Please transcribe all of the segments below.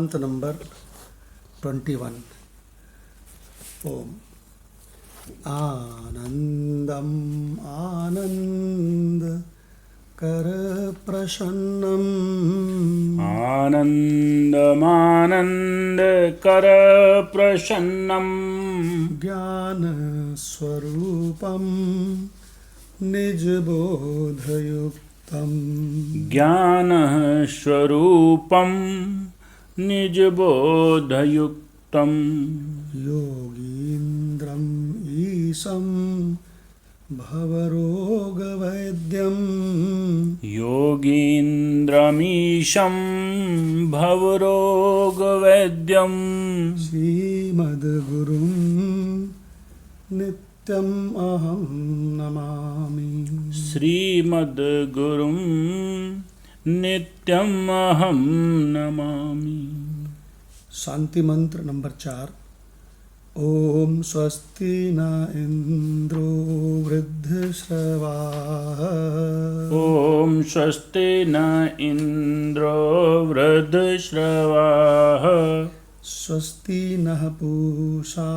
मंत्र नंबर 21। ओम आनंदम आनंद कर प्रसन्नम आनन्दमानन्द कर प्रसन्नं ज्ञान स्वरूपम निजबोधयुक्तम ज्ञानः स्वरूपं निजबोधयुक्तं योगीन्द्रम ईशं भवरोगवैद्यम योगीन्द्रमीशं भवरोगवैद्यं श्रीमद्गुरुं नित्यम् अहं नमामि। श्रीमद्गुरुं नित्यम् अहं नमामि। शांति मंत्र नंबर 4। ओम स्वस्ति न इंद्रो वृद्धश्रवाः ॐ स्वस्ति न इन्द्रो वृद्धश्रवाः स्वस्ति नः पूषा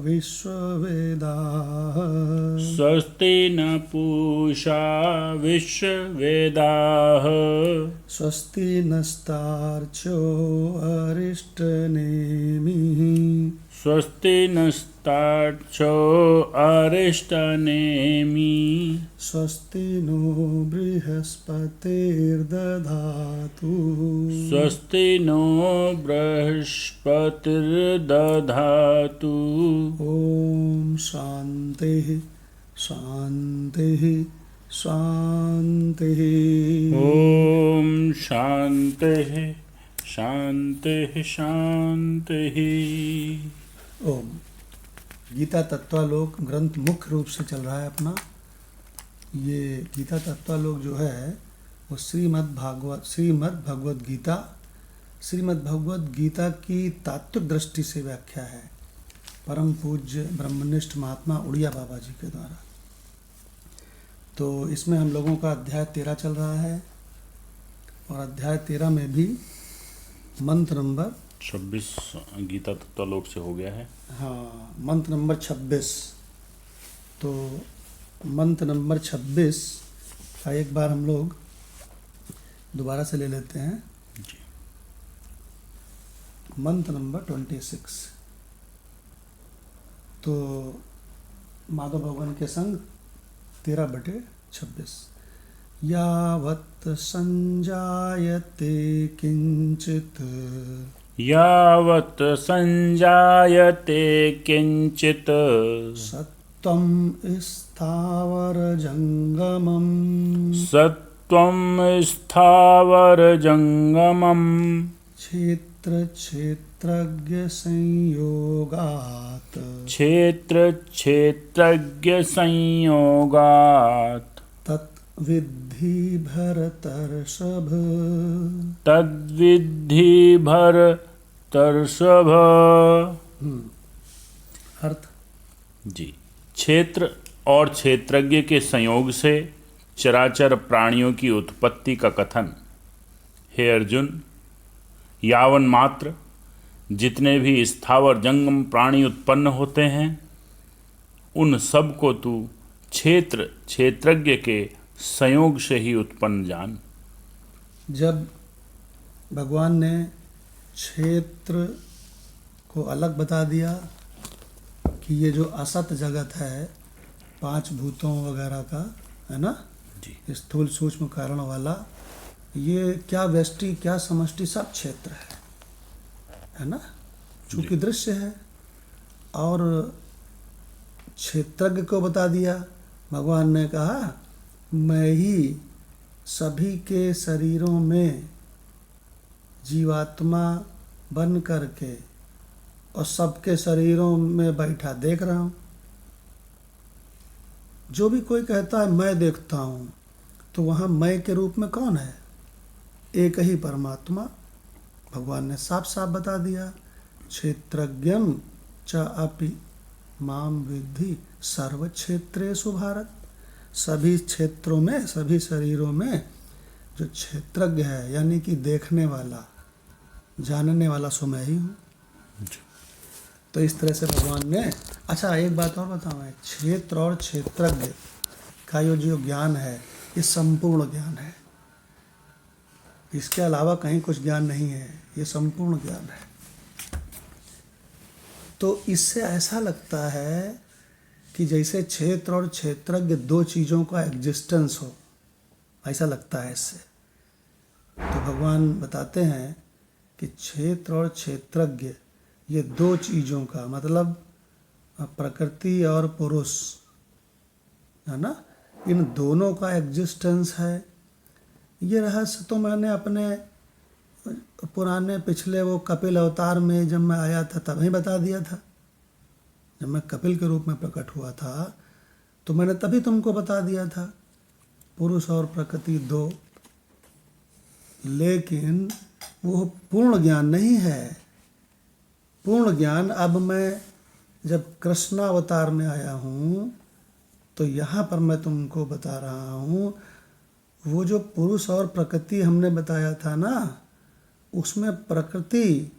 विश्ववेदाः स्वस्ति न पूषा विश्ववेदाः स्वस्ति नस्तार्क्ष्यो अरिष्टनेमिः स्वस्ति नस्तार्क्ष्यो अरिष्टनेमिः स्वस्ति नो बृहस्पतिर्दधातु स्वस्ति नो बृहस्पतिर्दधातु ॐ शान्तिः शान्तिः शान्तिः। ॐ शान्तिः शान्तिः शान्तिः। ओम गीता तत्वालोक ग्रंथ मुख्य रूप से चल रहा है अपना। ये गीता तत्वालोक जो है वो श्रीमद् भगवत गीता की तात्विक दृष्टि से व्याख्या है परम पूज्य ब्रह्मनिष्ठ महात्मा उड़िया बाबा जी के द्वारा। तो इसमें हम लोगों का अध्याय 13 चल रहा है और अध्याय 13 में भी मंत्र नंबर 26 गीता तत्वालोक से हो गया है। हाँ, मंत्र नंबर 26। तो मंत्र नंबर 26 का एक बार हम लोग दोबारा से ले लेते हैं। जी। मंत्र नंबर 26। तो माधव भगवान के संग 13/26। यावत् संजायते किंचित यावत् संजायते किंचित् सत्त्वं स्थावरजङ्गमम् सत्त्वं स्थावरजङ्गमम् क्षेत्रक्षेत्रज्ञसंयोगात् क्षेत्रक्षेत्रज्ञसंयोगात् तद्विद्धि भरतर्षभ तद्विद्धि भरतर्षभ। अर्थ जी। क्षेत्र और क्षेत्रज्ञ के संयोग से चराचर प्राणियों की उत्पत्ति का कथन। हे अर्जुन, यावन मात्र जितने भी स्थावर जंगम प्राणी उत्पन्न होते हैं उन सब को तू क्षेत्र क्षेत्रज्ञ के संयोग से ही उत्पन्न जान। जब भगवान ने क्षेत्र को अलग बता दिया कि ये जो असत जगत है 5 भूतों वगैरह का है ना, जी। स्थूल सूक्ष्म कारण वाला, ये क्या व्यष्टि क्या समष्टि सब क्षेत्र है ना, चूंकि दृश्य है। और क्षेत्रज्ञ को बता दिया, भगवान ने कहा मैं ही सभी के शरीरों में जीवात्मा बन करके और सबके शरीरों में बैठा देख रहा हूँ। जो भी कोई कहता है मैं देखता हूँ, तो वहाँ मैं के रूप में कौन है? एक ही परमात्मा। भगवान ने साफ साफ बता दिया, क्षेत्रज्ञं च अपि माम विद्धि सर्व क्षेत्रेषु भारत। सभी क्षेत्रों में, सभी शरीरों में जो क्षेत्रज्ञ है यानी कि देखने वाला, जानने वाला सो मैं ही हूँ। जी। तो इस तरह से भगवान ने, अच्छा एक बात और बताऊँ मैं, क्षेत्र और क्षेत्रज्ञ का ये जो ज्ञान है ये संपूर्ण ज्ञान है, इसके अलावा कहीं कुछ ज्ञान नहीं है, ये संपूर्ण ज्ञान है। तो इससे ऐसा लगता है कि जैसे क्षेत्र और क्षेत्रज्ञ दो चीज़ों का एग्जिस्टेंस हो, ऐसा लगता है इससे। तो भगवान बताते हैं कि क्षेत्र और क्षेत्रज्ञ ये दो चीज़ों का मतलब प्रकृति और पुरुष है ना, इन दोनों का एग्जिस्टेंस है। ये रहस्य तो मैंने अपने पुराने पिछले वो कपिल अवतार में जब मैं आया था तभी बता दिया था। जब मैं कपिल के रूप में प्रकट हुआ था तो मैंने तभी तुमको बता दिया था पुरुष और प्रकृति दो। लेकिन वो पूर्ण ज्ञान नहीं है। पूर्ण ज्ञान अब मैं जब कृष्णावतार में आया हूँ तो यहाँ पर मैं तुमको बता रहा हूँ, वो जो पुरुष और प्रकृति हमने बताया था ना, उसमें प्रकृति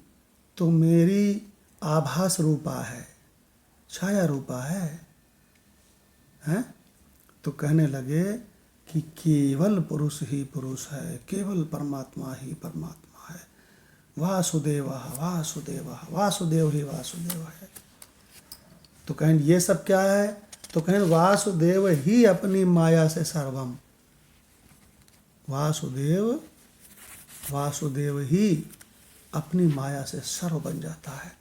तो मेरी आभास रूपा है, छाया रूपा है, हैं? तो कहने लगे कि केवल पुरुष ही पुरुष है, केवल परमात्मा ही परमात्मा है, वासुदेव वासुदेव वासुदेव ही वासुदेव है। तो कहें ये सब क्या है, तो कहें वासुदेव ही अपनी माया से सर्वम, वासुदेव वासुदेव ही अपनी माया से सर्व बन जाता है।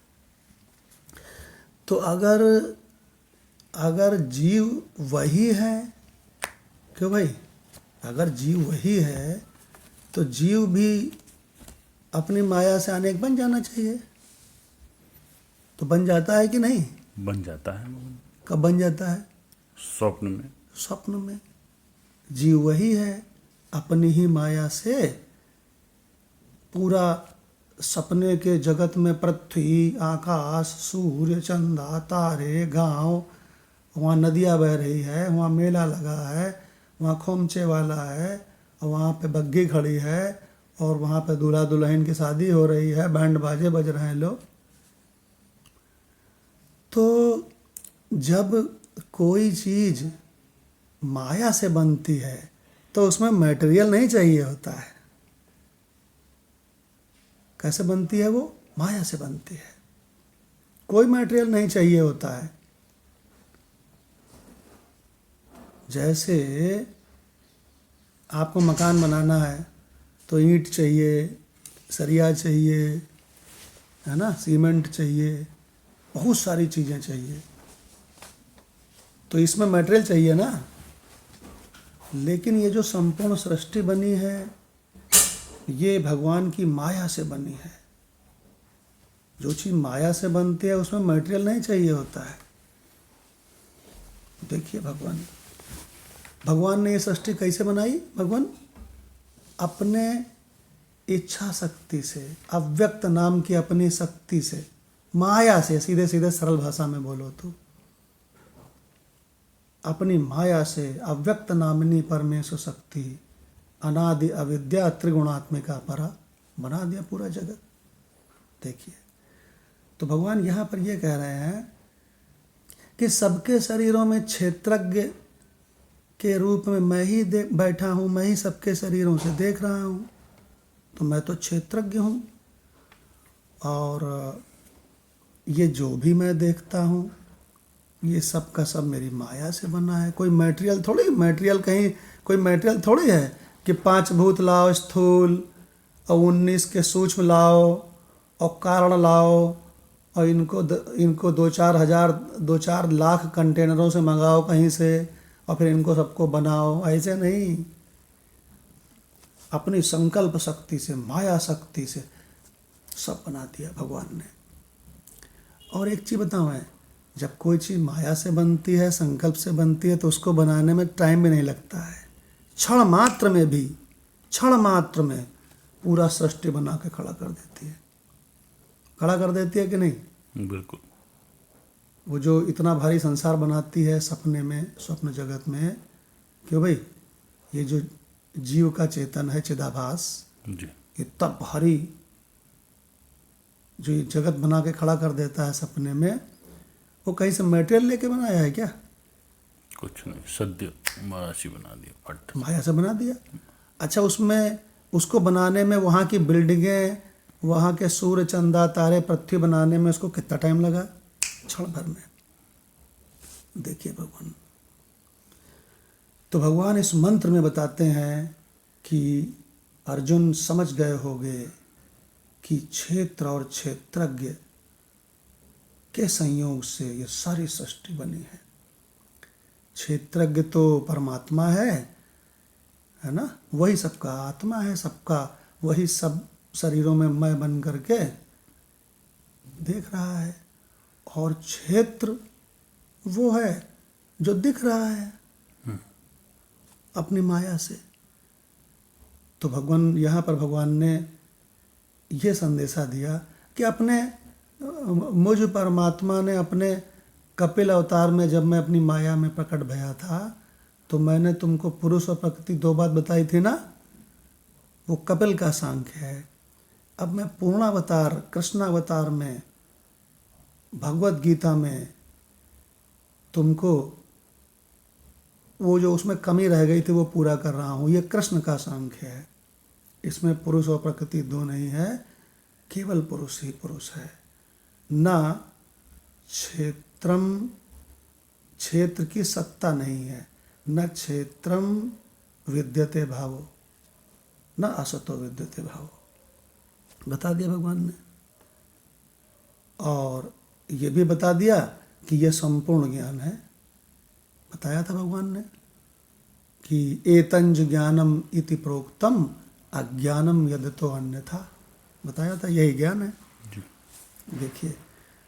तो अगर जीव वही है, क्यों भाई, अगर जीव वही है तो जीव भी अपनी माया से अनेक बन जाना चाहिए। तो बन जाता है कि नहीं? बन जाता है। कब बन जाता है? स्वप्न में। स्वप्न में। जीव वही है, अपनी ही माया से पूरा सपने के जगत में पृथ्वी, आकाश, सूर्य, चंदा, तारे, गांव, वहाँ नदियाँ बह रही है, वहाँ मेला लगा है, वहाँ खोमचे वाला है, और वहाँ पे बग्गी खड़ी है, और वहाँ पे दूल्हा दुल्हन की शादी हो रही है, बैंड बाजे बज रहे हैं लोग। तो जब कोई चीज़ माया से बनती है तो उसमें मटेरियल नहीं चाहिए होता है। कैसे बनती है वो? माया से बनती है, कोई मटेरियल नहीं चाहिए होता है। जैसे आपको मकान बनाना है तो ईंट चाहिए, सरिया चाहिए, है ना, सीमेंट चाहिए, बहुत सारी चीज़ें चाहिए। तो इसमें मटेरियल चाहिए ना। लेकिन ये जो संपूर्ण सृष्टि बनी है ये भगवान की माया से बनी है। जो चीज़ माया से बनती है उसमें मटेरियल नहीं चाहिए होता है। देखिए भगवान ने ये सृष्टि कैसे बनाई? भगवान अपने इच्छा शक्ति से, अव्यक्त नाम की अपनी शक्ति से, माया से, सीधे सीधे सरल भाषा में बोलो तो अपनी माया से, अव्यक्त नामिनी परमेश्वर शक्ति, अनादि अविद्या त्रिगुणात्मिका परा बना दिया पूरा जगत। देखिए, तो भगवान यहाँ पर ये कह रहे हैं कि सबके शरीरों में क्षेत्रज्ञ के रूप में मैं ही बैठा हूँ, मैं ही सबके शरीरों से देख रहा हूँ। तो मैं तो क्षेत्रज्ञ हूँ, और ये जो भी मैं देखता हूँ ये सब का सब मेरी माया से बना है। कोई मटेरियल थोड़ी, मटेरियल कहीं कोई मटेरियल थोड़ी है कि 5 भूत लाओ स्थूल, और 19 के सूक्ष्म लाओ, और कारण लाओ, और इनको 2-4 लाख कंटेनरों से मंगाओ कहीं से, और फिर इनको सबको बनाओ। ऐसे नहीं, अपनी संकल्प शक्ति से, माया शक्ति से सब बना दिया भगवान ने। और एक चीज़ बताऊँ मैं, जब कोई चीज़ माया से बनती है, संकल्प से बनती है, तो उसको बनाने में टाइम भी नहीं लगता है। क्षण मात्र में पूरा सृष्टि बना के खड़ा कर देती है। खड़ा कर देती है कि नहीं? बिल्कुल। वो जो इतना भारी संसार बनाती है सपने में, स्वप्न जगत में, क्यों भाई, ये जो जीव का चेतन है चिदाभास, जी, इतना भारी जो ये जगत बना के खड़ा कर देता है सपने में, वो कहीं से मटेरियल लेके बनाया है क्या? कुछ नहीं, सद्य महाराशि बना दिया, फट। माया से बना दिया। अच्छा, उसमें उसको बनाने में वहाँ की बिल्डिंगें, वहाँ के सूर्य चंदा तारे पृथ्वी बनाने में उसको कितना टाइम लगा? क्षण भर में। देखिए भगवान, तो भगवान इस मंत्र में बताते हैं कि अर्जुन समझ गए होंगे कि क्षेत्र और क्षेत्रज्ञ के संयोग से ये सारी सृष्टि बनी है। क्षेत्रज्ञ तो परमात्मा है ना, वही सबका आत्मा है, सबका वही सब शरीरों में मैं बन करके देख रहा है। और क्षेत्र वो है जो दिख रहा है अपनी माया से। तो भगवान यहाँ पर भगवान ने ये संदेशा दिया कि अपने मुझ परमात्मा ने अपने कपिल अवतार में, जब मैं अपनी माया में प्रकट भया था, तो मैंने तुमको पुरुष और प्रकृति दो बात बताई थी ना, वो कपिल का सांख्य है। अब मैं पूर्णावतार कृष्णावतार में, भगवत गीता में तुमको वो जो उसमें कमी रह गई थी वो पूरा कर रहा हूँ। ये कृष्ण का सांख्य है, इसमें पुरुष और प्रकृति दो नहीं है, केवल पुरुष ही पुरुष है। ना क्षेत्रम, क्षेत्र की सत्ता नहीं है, न क्षेत्रम विद्यते भावो, न असतो विद्यते भावो, बता दिया भगवान ने। और ये भी बता दिया कि यह संपूर्ण ज्ञान है। बताया था भगवान ने कि एतंज ज्ञानम इति प्रोक्तम अज्ञानम यदतो अन्यथा, बताया था यही ज्ञान है। देखिए,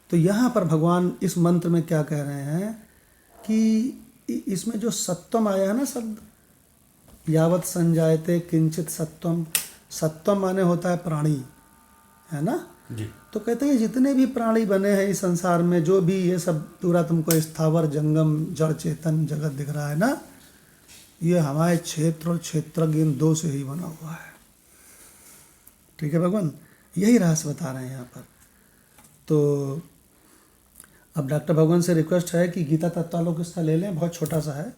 तो यहाँ पर भगवान इस मंत्र में क्या कह रहे हैं कि इसमें जो सत्वम आया है ना शब्द, यावत संजायते किंचित सत्वम, सत्वम माने होता है प्राणी, है ना जी। तो कहते हैं जितने भी प्राणी बने हैं इस संसार में, जो भी ये सब पूरा तुमको स्थावर जंगम जड़ चेतन जगत दिख रहा है ना, ये हमारे क्षेत्र और क्षेत्रज्ञ इन दो से ही बना हुआ है। ठीक है भगवान, यही रहस्य बता रहे हैं यहाँ पर। तो अब डॉक्टर भगवान से रिक्वेस्ट है कि गीता तत्वालोक इसका ले लें, बहुत छोटा सा है।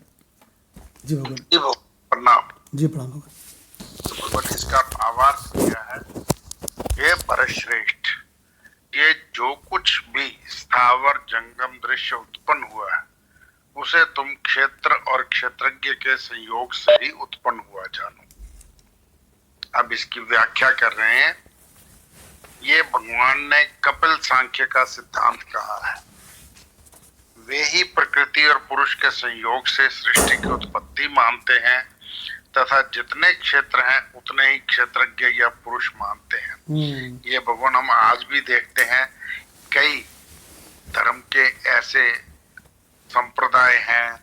जी भगवान। जी प्रणाम। जी प्रणाम भगवान। तो भगवान इसका भावार्थ क्या है? ये परश्रेष्ठ, ये जो कुछ भी स्थावर जंगम दृश्य उत्पन्न हुआ है, उसे तुम क्षेत्र और क्षेत्रज्ञ के संयोग से ही उत्पन्न हुआ जानो। अब इसकी व्याख्या कर रहे हैं। ये भगवान ने कपिल सांख्य का सिद्धांत कहा है। वे ही प्रकृति और पुरुष के संयोग से सृष्टि की उत्पत्ति मानते हैं तथा जितने क्षेत्र हैं उतने ही क्षेत्रज्ञ या पुरुष मानते हैं। ये भगवान हम आज भी देखते हैं, कई धर्म के ऐसे संप्रदाय हैं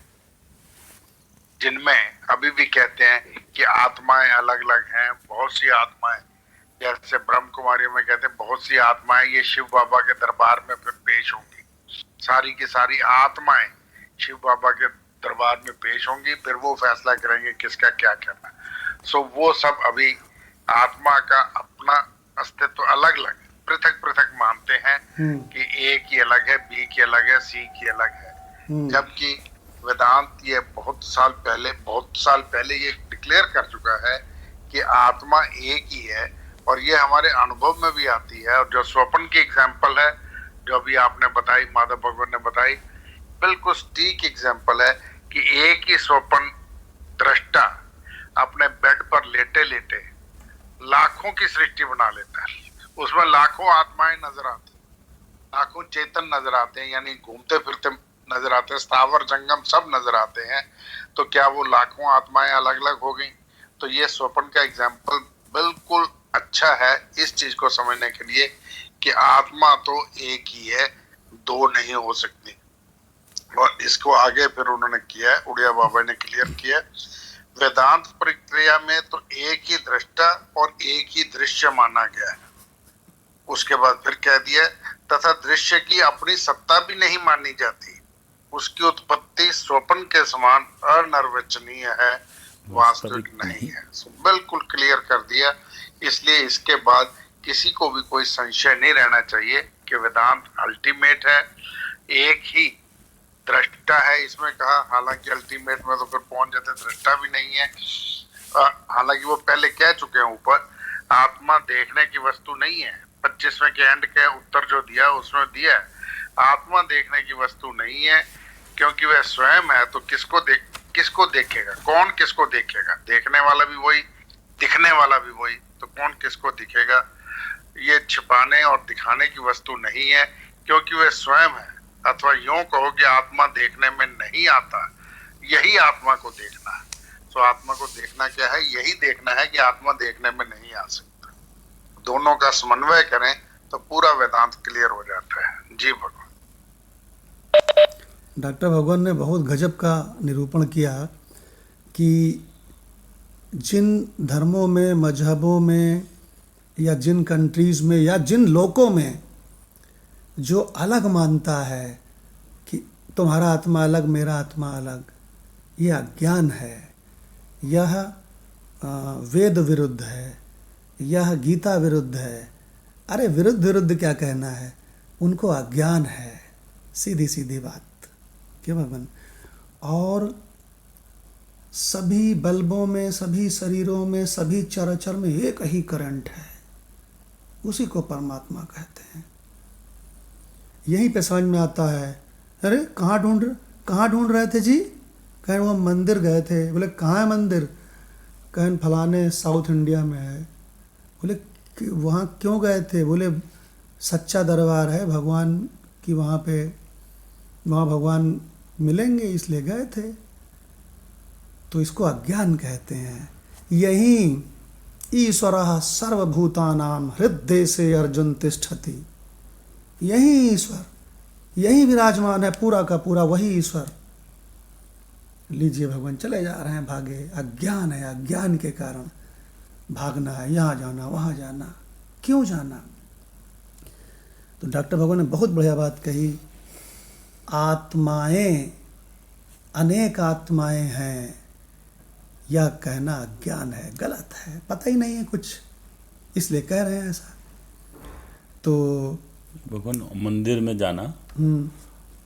जिनमें अभी भी कहते हैं कि आत्माएं अलग अलग हैं। बहुत सी आत्माएं, जैसे ब्रह्म कुमारी में कहते हैं बहुत सी आत्माएं ये शिव बाबा के दरबार में फिर पेश होंगी। सारी की सारी आत्माएं शिव बाबा के दरबार में पेश होंगी, फिर वो फैसला करेंगे किसका क्या करना है। सो वो सब अभी आत्मा का अपना अस्तित्व अलग अलग पृथक पृथक मानते हैं कि ए की अलग है, बी की अलग है, सी की अलग है। जबकि वेदांत ये बहुत साल पहले ये डिक्लेयर कर चुका है कि आत्मा एक ही है, और ये हमारे अनुभव में भी आती है। और जो स्वप्न की एग्जाम्पल है जो अभी आपने बताई, माधव भगवान ने बताई, बिल्कुल ठीक एग्जाम्पल है कि एक ही स्वप्न दृष्टा अपने बेड पर लेटे लेटे लाखों की सृष्टि बना लेता है। उसमें लाखों आत्माएं नजर आती, लाखों चेतन नजर आते हैं, यानी घूमते फिरते नजर आते हैं, स्थावर जंगम सब नजर आते हैं। तो क्या वो लाखों आत्माएं अलग अलग हो गई? तो ये स्वप्न का एग्जाम्पल बिल्कुल अच्छा है इस चीज को समझने के लिए कि आत्मा तो एक ही है, दो नहीं हो सकती। और इसको आगे फिर उन्होंने किया है, उड़िया बाबा ने क्लियर किया। वेदांत प्रक्रिया में तो एक ही दृष्टा और एक ही दृश्य माना गया है। उसके बाद फिर कह दिया तथा दृश्य की अपनी सत्ता भी नहीं मानी जाती, उसकी उत्पत्ति स्वप्न के समान अनिर्वचनीय है, वास्तविक नहीं है। बिल्कुल क्लियर कर दिया। इसलिए इसके बाद किसी को भी कोई संशय नहीं रहना चाहिए कि वेदांत अल्टीमेट है, एक ही दृष्टा है इसमें कहा। हालांकि अल्टीमेट में तो फिर पहुंच जाते, दृष्टा भी नहीं है। हालांकि वो पहले कह चुके हैं ऊपर, आत्मा देखने की वस्तु नहीं है। 25वें के एंड के उत्तर जो दिया उसमें दिया है, आत्मा देखने की वस्तु नहीं है, क्योंकि वह स्वयं है। तो किसको देखेगा? कौन किसको देखेगा? देखने वाला भी वही, दिखने वाला भी वही, तो कौन किसको दिखेगा? ये छिपाने और दिखाने की वस्तु नहीं है, क्योंकि वह स्वयं है। अथवा यूं कहो कि आत्मा देखने में नहीं आता, यही आत्मा को देखना है। तो आत्मा को देखना क्या है? यही देखना है कि आत्मा देखने में नहीं आ सकता। दोनों का समन्वय करें तो पूरा वेदांत क्लियर हो जाता है। जी भगवान। डॉक्टर भगवान ने बहुत गजब का निरूपण किया कि जिन धर्मों में, मजहबों में, या जिन कंट्रीज़ में, या जिन लोगों में जो अलग मानता है कि तुम्हारा आत्मा अलग, मेरा आत्मा अलग, यह अज्ञान है, यह वेद विरुद्ध है, यह गीता विरुद्ध है। अरे विरुद्ध विरुद्ध क्या कहना है, उनको अज्ञान है, सीधी सीधी बात। क्यों भगवान? और सभी बल्बों में, सभी शरीरों में, सभी चराचर में एक ही करंट है, उसी को परमात्मा कहते हैं। यहीं पे समझ में आता है। अरे कहाँ ढूंढ रहे थे जी? कहें वो मंदिर गए थे। बोले कहाँ है मंदिर? कहें फलाने साउथ इंडिया में है। बोले वहाँ क्यों गए थे? बोले सच्चा दरबार है भगवान की, वहाँ भगवान मिलेंगे इसलिए गए थे। तो इसको अज्ञान कहते हैं। यही ईश्वरः सर्वभूतानां हृदय से अर्जुन तिष्ठति। यही ईश्वर, यही विराजमान है, पूरा का पूरा वही ईश्वर। लीजिए भगवान चले जा रहे हैं, भागे। अज्ञान है, अज्ञान के कारण भागना है, यहाँ जाना, वहाँ जाना। क्यों जाना? तो डॉक्टर भगवान ने बहुत बढ़िया बात कही, आत्माएं, अनेक आत्माएं हैं, यह कहना अज्ञान है, गलत है, पता ही नहीं है कुछ, इसलिए कह रहे हैं ऐसा। तो भगवान मंदिर में जाना,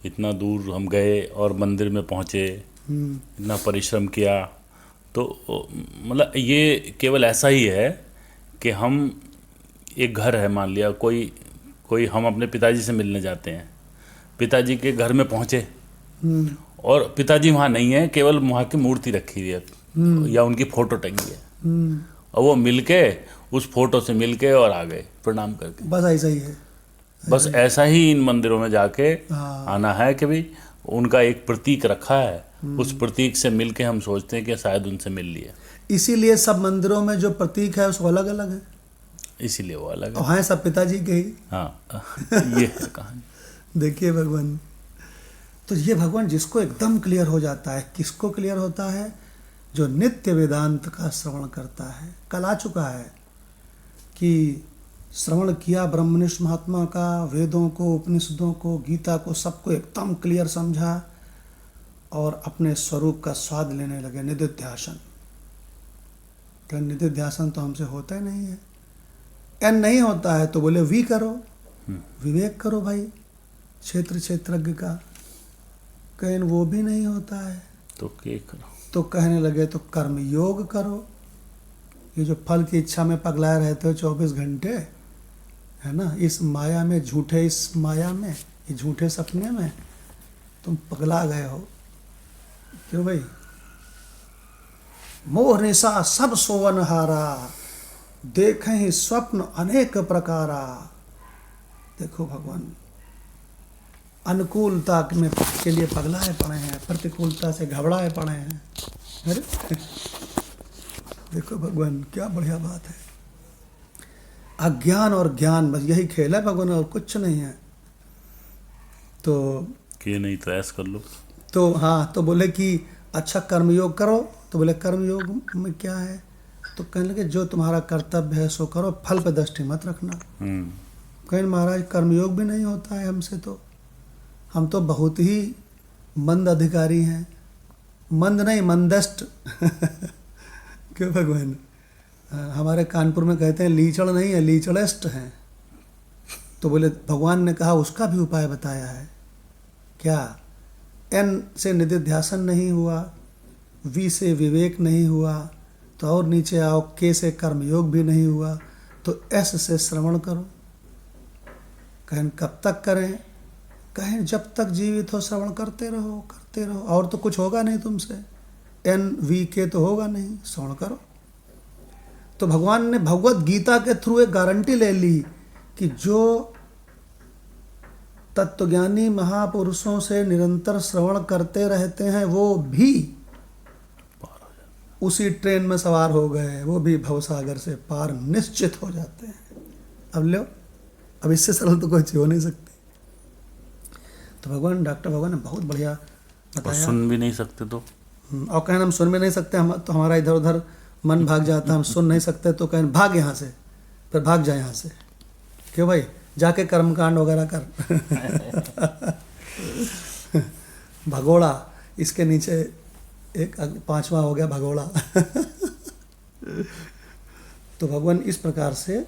इतना दूर हम गए और मंदिर में पहुँचे, इतना परिश्रम किया, तो मतलब ये केवल ऐसा ही है कि हम, एक घर है, मान लिया कोई हम अपने पिताजी से मिलने जाते हैं, पिताजी के घर में पहुँचे और पिताजी वहाँ नहीं है, केवल वहाँ की मूर्ति रखी हुई है या उनकी फ़ोटो टंगी है, और वो मिलके उस फोटो से मिलके और आ गए प्रणाम करके। बस ऐसा ही है। बस ऐसा ही इन मंदिरों में जाके आना है कि भाई उनका एक प्रतीक रखा है, उस प्रतीक से मिलके हम सोचते हैं कि शायद उनसे मिल लिया। इसीलिए सब मंदिरों में जो प्रतीक है उसको अलग अलग है, इसीलिए वो अलग है सब पिताजी के ही। हाँ ये है कहानी। देखिए भगवान, तो ये भगवान जिसको एकदम क्लियर हो जाता है, किसको क्लियर होता है? जो नित्य वेदांत का श्रवण करता है। कल आ चुका है कि श्रवण किया ब्रह्मनिष्ठ महात्मा का, वेदों को, उपनिषदों को, गीता को, सबको एकदम क्लियर समझा और अपने स्वरूप का स्वाद लेने लगे। निधिध्यासन, तो निधिध्यासन तो हमसे होता ही नहीं है। एन नहीं होता है तो बोले वी करो, विवेक करो भाई, क्षेत्र क्षेत्रज्ञ का। कहीं वो भी नहीं होता है तो क्या करो? तो कहने लगे तो कर्म योग करो। ये जो फल की इच्छा में पगलाए रहते हो 24 घंटे, है ना, इस माया में, झूठे इस माया में, ये झूठे सपने में तुम पगला गए हो। क्यों भाई? मोह निशा सब सोवन हारा, देखें स्वप्न अनेक प्रकारा। देखो भगवान, अनुकूलता में के लिए पगलाए पड़े हैं, प्रतिकूलता से घबराए पड़े हैं। अरे देखो भगवान क्या बढ़िया बात है। अज्ञान और ज्ञान, बस यही खेल है भगवान, और कुछ नहीं है। तो कि नहीं तो ऐसा कर लो। तो हाँ, तो बोले कि अच्छा कर्मयोग करो। तो बोले कर्मयोग में क्या है? तो कहने लगे जो तुम्हारा कर्तव्य है सो करो, फल पे दृष्टि मत रखना। कहें महाराज कर्मयोग भी नहीं होता है हमसे, तो हम तो बहुत ही मंद अधिकारी हैं। मंद नहीं, मंदस्ट। क्यों भगवान? हमारे कानपुर में कहते हैं लीचड़ नहीं है, लीचड़ेस्ट हैं। तो बोले भगवान ने कहा उसका भी उपाय बताया है। क्या? एन से निधिध्यासन नहीं हुआ, वी से विवेक नहीं हुआ, तो और नीचे आओ, के से कर्मयोग भी नहीं हुआ, तो एस से श्रवण करो। कहें कब तक करें? कहें जब तक जीवित हो श्रवण करते रहो, करते रहो, और तो कुछ होगा नहीं तुमसे। एन वी के तो होगा नहीं, श्रवण करो। तो भगवान ने भगवत गीता के थ्रू एक गारंटी ले ली कि जो तत्वज्ञानी महापुरुषों से निरंतर श्रवण करते रहते हैं वो भी उसी ट्रेन में सवार हो गए, वो भी भवसागर से पार निश्चित हो जाते हैं। अब लो, अब इससे सरल तो कोई चीज हो नहीं सकती। तो डॉक्टर भगवान ने बहुत बढ़िया बताया। सुन भी नहीं सकते तो और कहें हम सुन भी नहीं सकते, हम तो हमारा इधर उधर मन भाग जाता, हम सुन नहीं सकते, तो कहें भाग यहाँ से, फिर भाग जाए यहाँ से। क्यों भाई? जाके कर्मकांड वगैरह कर। भगोड़ा, इसके नीचे एक 5वां हो गया भगोड़ा। तो भगवान इस प्रकार से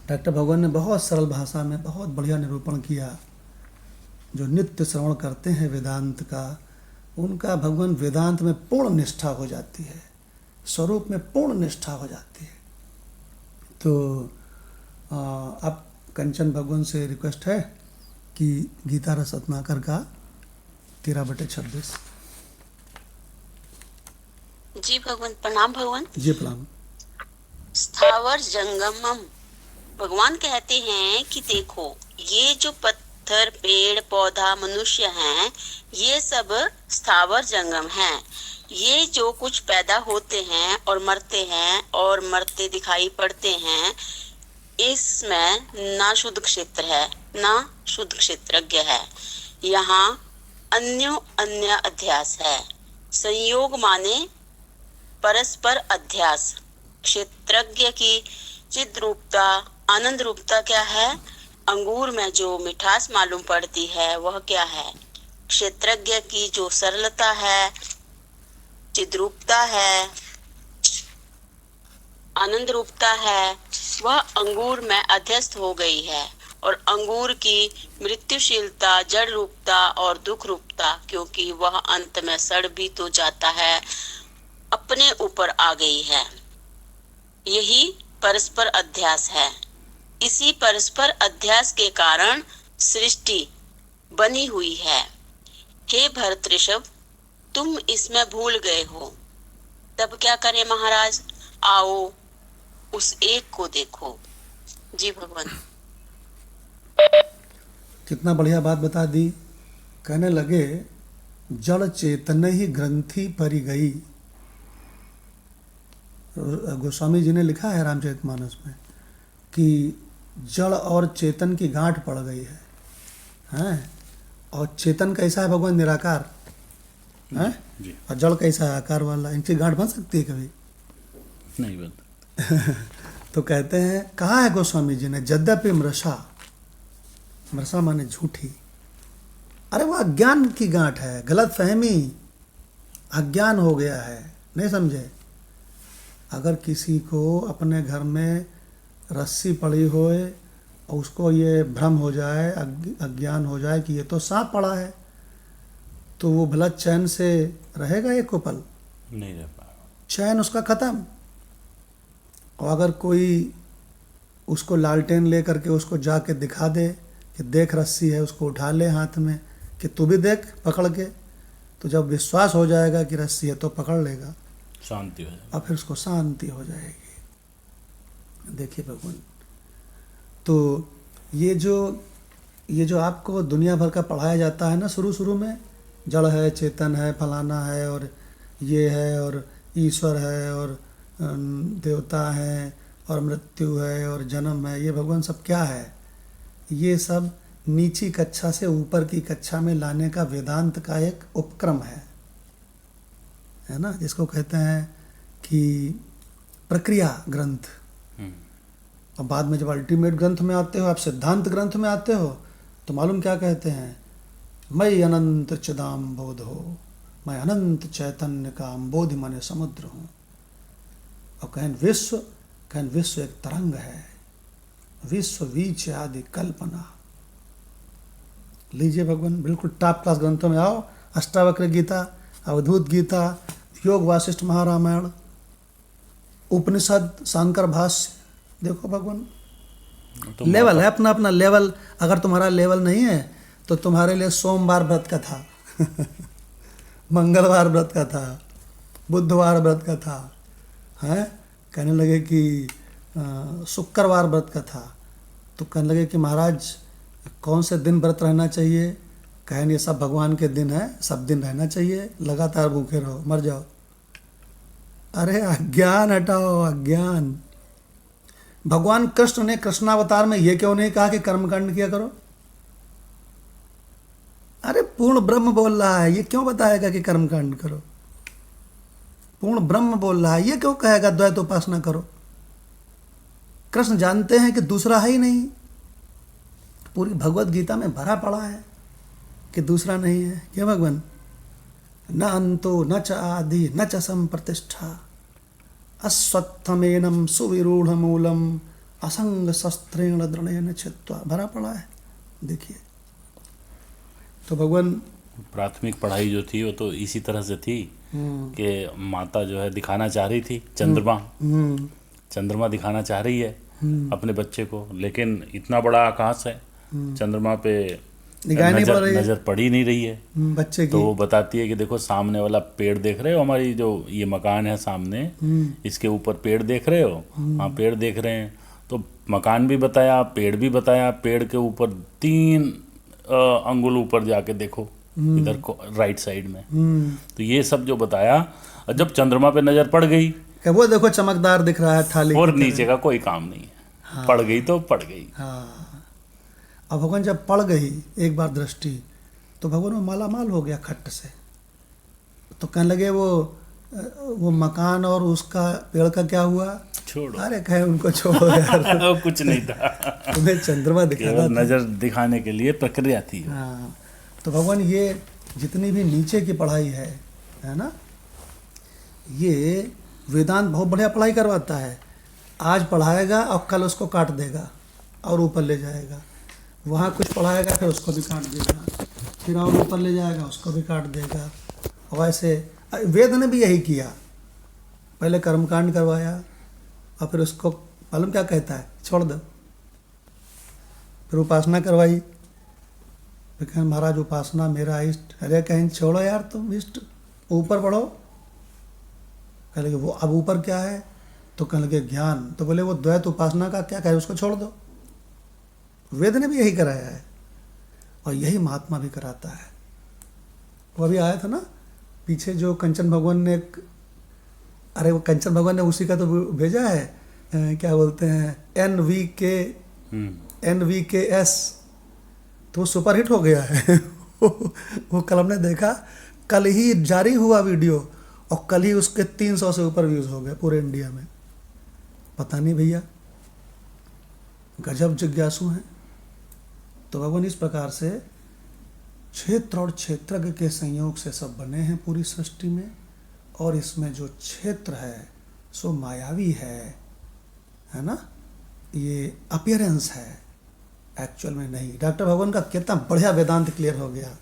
डॉक्टर भगवान ने बहुत सरल भाषा में बहुत बढ़िया निरूपण किया। जो नित्य श्रवण करते हैं वेदांत का, उनका भगवान वेदांत में पूर्ण निष्ठा हो जाती है, स्वरूप में पूर्ण निष्ठा हो जाती है। तो अब कंचन भगवान से रिक्वेस्ट है कि गीता रस रत्नाकर का 13/26। जी भगवान, प्रणाम भगवान। जी प्रणाम। स्थावर जंगमम, भगवान कहते हैं कि देखो ये जो पत्थर, पेड़, पौधा, मनुष्य हैं, ये सब स्थावर जंगम हैं। ये जो कुछ पैदा होते हैं और मरते हैं और मरते दिखाई पड़ते हैं, इसमें ना शुद्ध क्षेत्र है ना शुद्ध क्षेत्रज्ञ है। यहाँ अन्य अध्यास है। संयोग माने परस्पर अध्यास। क्षेत्रज्ञ की चिद रूपता, आनंद रूपता क्या है? अंगूर में जो मिठास मालूम पड़ती है वह क्या है? क्षेत्रज्ञ की जो सरलता है, चिद्रूपता है, आनंद रूपता है, वह अंगूर में अध्यस्त हो गई है। और अंगूर की मृत्युशीलता, जड़ रूपता और दुख रूपता, क्योंकि वह अंत में सड़ भी तो जाता है, अपने ऊपर आ गई है। यही परस्पर अध्यास है। इसी परस्पर अध्यास के कारण सृष्टि बनी हुई है। हे भरत ऋषभ, तुम इसमें भूल गए हो, तब क्या करें महाराज? आओ उस एक को देखो। जी भगवान। कितना बढ़िया बात बता दी। कहने लगे जड़ चेतन ही ग्रंथि परी गई। गोस्वामी जी ने लिखा है रामचरितमानस में कि जड़ और चेतन की गांठ पड़ गई है, हैं? और चेतन कैसा है भगवान? निराकार है। और जड़ कैसा है? आकार वाला। इनकी गांठ बन सकती है कभी? नहीं बन। तो कहते हैं, कहा है गोस्वामी जी ने, यद्यपि मृषा, मृषा माने झूठी, अरे वो अज्ञान की गांठ है, गलत फहमी, अज्ञान हो गया है, नहीं समझे। अगर किसी को अपने घर में रस्सी पड़ी होए और उसको ये भ्रम हो जाए, अज्ञान हो जाए कि ये तो सांप पड़ा है, तो वो भला चैन से रहेगा एक को पल? नहीं रह पाएगा, चैन उसका खत्म। और अगर कोई उसको लालटेन ले करके उसको जाके दिखा दे कि देख रस्सी है, उसको उठा ले हाथ में कि तू भी देख पकड़ के, तो जब विश्वास हो जाएगा कि रस्सी है तो पकड़ लेगा, शांति हो जाएगी, और फिर उसको शांति हो जाएगी। देखिए भगवान, तो ये जो आपको दुनिया भर का पढ़ाया जाता है ना शुरू में, जड़ है, चेतन है, फलाना है, और ये है, और ईश्वर है, और देवता है, और मृत्यु है, और जन्म है, ये भगवान सब क्या है? ये सब नीची कक्षा से ऊपर की कक्षा में लाने का वेदांत का एक उपक्रम है ना, जिसको कहते हैं कि प्रक्रिया ग्रंथ। और बाद में जब अल्टीमेट ग्रंथ में आते हो, आप सिद्धांत ग्रंथ में आते हो, तो मालूम क्या कहते हैं? मैं अनंत चिदाम बोध हो, मैं अनंत चैतन्य का अम्बोधि माने समुद्र हूँ। और कहें विश्व एक तरंग है, विश्व बीच आदि कल्पना। लीजिए भगवान, बिल्कुल टॉप क्लास ग्रंथों में आओ, अष्टावक्र गीता, अवधूत गीता, योग वासिष्ठ महारामायण, उपनिषद, शंकर भाष्य, देखो भगवान तो लेवल है अपना अपना लेवल। अगर तुम्हारा लेवल नहीं है तो तुम्हारे लिए सोमवार व्रत का था मंगलवार व्रत का था, बुधवार व्रत का था, हैं कहने लगे कि शुक्रवार व्रत का था, तो कहने लगे कि महाराज कौन से दिन व्रत रहना चाहिए? कहें ये सब भगवान के दिन है, सब दिन रहना चाहिए, लगातार भूखे रहो मर जाओ। अरे अज्ञान हटाओ, अज्ञान। भगवान कृष्ण ने कृष्णावतार में ये क्यों नहीं कहा कि कर्मकांड किया करो? अरे पूर्ण ब्रह्म बोल रहा है, ये क्यों बताएगा कि कर्मकांड करो? पूर्ण ब्रह्म बोल रहा है, ये क्यों कहेगा द्वैत उपासना करो? कृष्ण जानते हैं कि दूसरा है ही नहीं। पूरी भगवत गीता में भरा पड़ा है कि दूसरा नहीं है। क्या भगवान? न अंतो न च आदि न च संप्रतिष्ठा, अश्वत्थमेनम सुविरूढ़ मूलम असंग शस्त्रेण दृढ़ेन छित्त्वा, भरा पड़ा है। देखिए तो भगवान प्राथमिक पढ़ाई जो थी वो तो इसी तरह से थी कि माता जो है दिखाना चाह रही थी चंद्रमा दिखाना चाह रही है अपने बच्चे को, लेकिन इतना बड़ा आकाश है, चंद्रमा पे नजर पड़ ही नहीं रही है बच्चे की। तो वो बताती है कि देखो सामने वाला पेड़ देख रहे हो, हमारी जो ये मकान है सामने, इसके ऊपर पेड़ देख रहे हो? हाँ पेड़ देख रहे हैं। तो मकान भी बताया, पेड़ भी बताया, पेड़ के ऊपर 3 अंगुल ऊपर जाके देखो इधर को राइट साइड में। तो ये सब जो बताया, और जब चंद्रमा पे नजर पड़ गई वो देखो चमकदार दिख रहा है थाली, और नीचे का कोई काम नहीं है। हाँ। पड़ गई तो पड़ गई। हाँ। अब भगवान जब पड़ गई एक बार दृष्टि, तो भगवान वो मालामाल हो गया खट्ट से। तो कहने लगे वो मकान और उसका पेड़ का क्या हुआ? छोड़ो। अरे कहे उनको छोड़ो यार कुछ नहीं था तुम्हें चंद्रमा दिखाना था। नजर दिखाने के लिए प्रक्रिया थी। हाँ। तो भगवान ये जितनी भी नीचे की पढ़ाई है ना, ये वेदांत बहुत बढ़िया पढ़ाई करवाता है। आज पढ़ाएगा और कल उसको काट देगा और ऊपर ले जाएगा। वहाँ कुछ पढ़ाएगा फिर उसको भी काट देगा, फिर और ऊपर ले जाएगा उसको भी काट देगा। और ऐसे वेद ने भी यही किया, पहले कर्मकांड करवाया और फिर उसको मालूम क्या कहता है? छोड़ दो। फिर उपासना करवाई, फिर कहें महाराज उपासना मेरा इष्ट। अरे कहें छोड़ो यार तुम इष्ट, ऊपर बढ़ो। कह लगे वो अब ऊपर क्या है? तो कहने लगे ज्ञान। तो बोले वो द्वैत उपासना का क्या कहे, उसको छोड़ दो। वेद ने भी यही कराया है और यही महात्मा भी कराता है। वो अभी आया था ना पीछे जो कंचन भगवान ने, अरे वो कंचन भगवान ने उसी का तो भेजा है, क्या बोलते हैं, NVKS, तो वो सुपरहिट हो गया है वो कल हमने देखा, कल ही जारी हुआ वीडियो और कल ही उसके 300 से ऊपर व्यूज हो गए पूरे इंडिया में। पता नहीं भैया, गजब जिज्ञासु हैं। तो भगवान इस प्रकार से क्षेत्र और क्षेत्रज्ञ के संयोग से सब बने हैं पूरी सृष्टि में, और इसमें जो क्षेत्र है सो मायावी है ना, ये अपीयरेंस है, एक्चुअल में नहीं। डॉक्टर भगवान का कितना बढ़िया वेदांत क्लियर हो गया।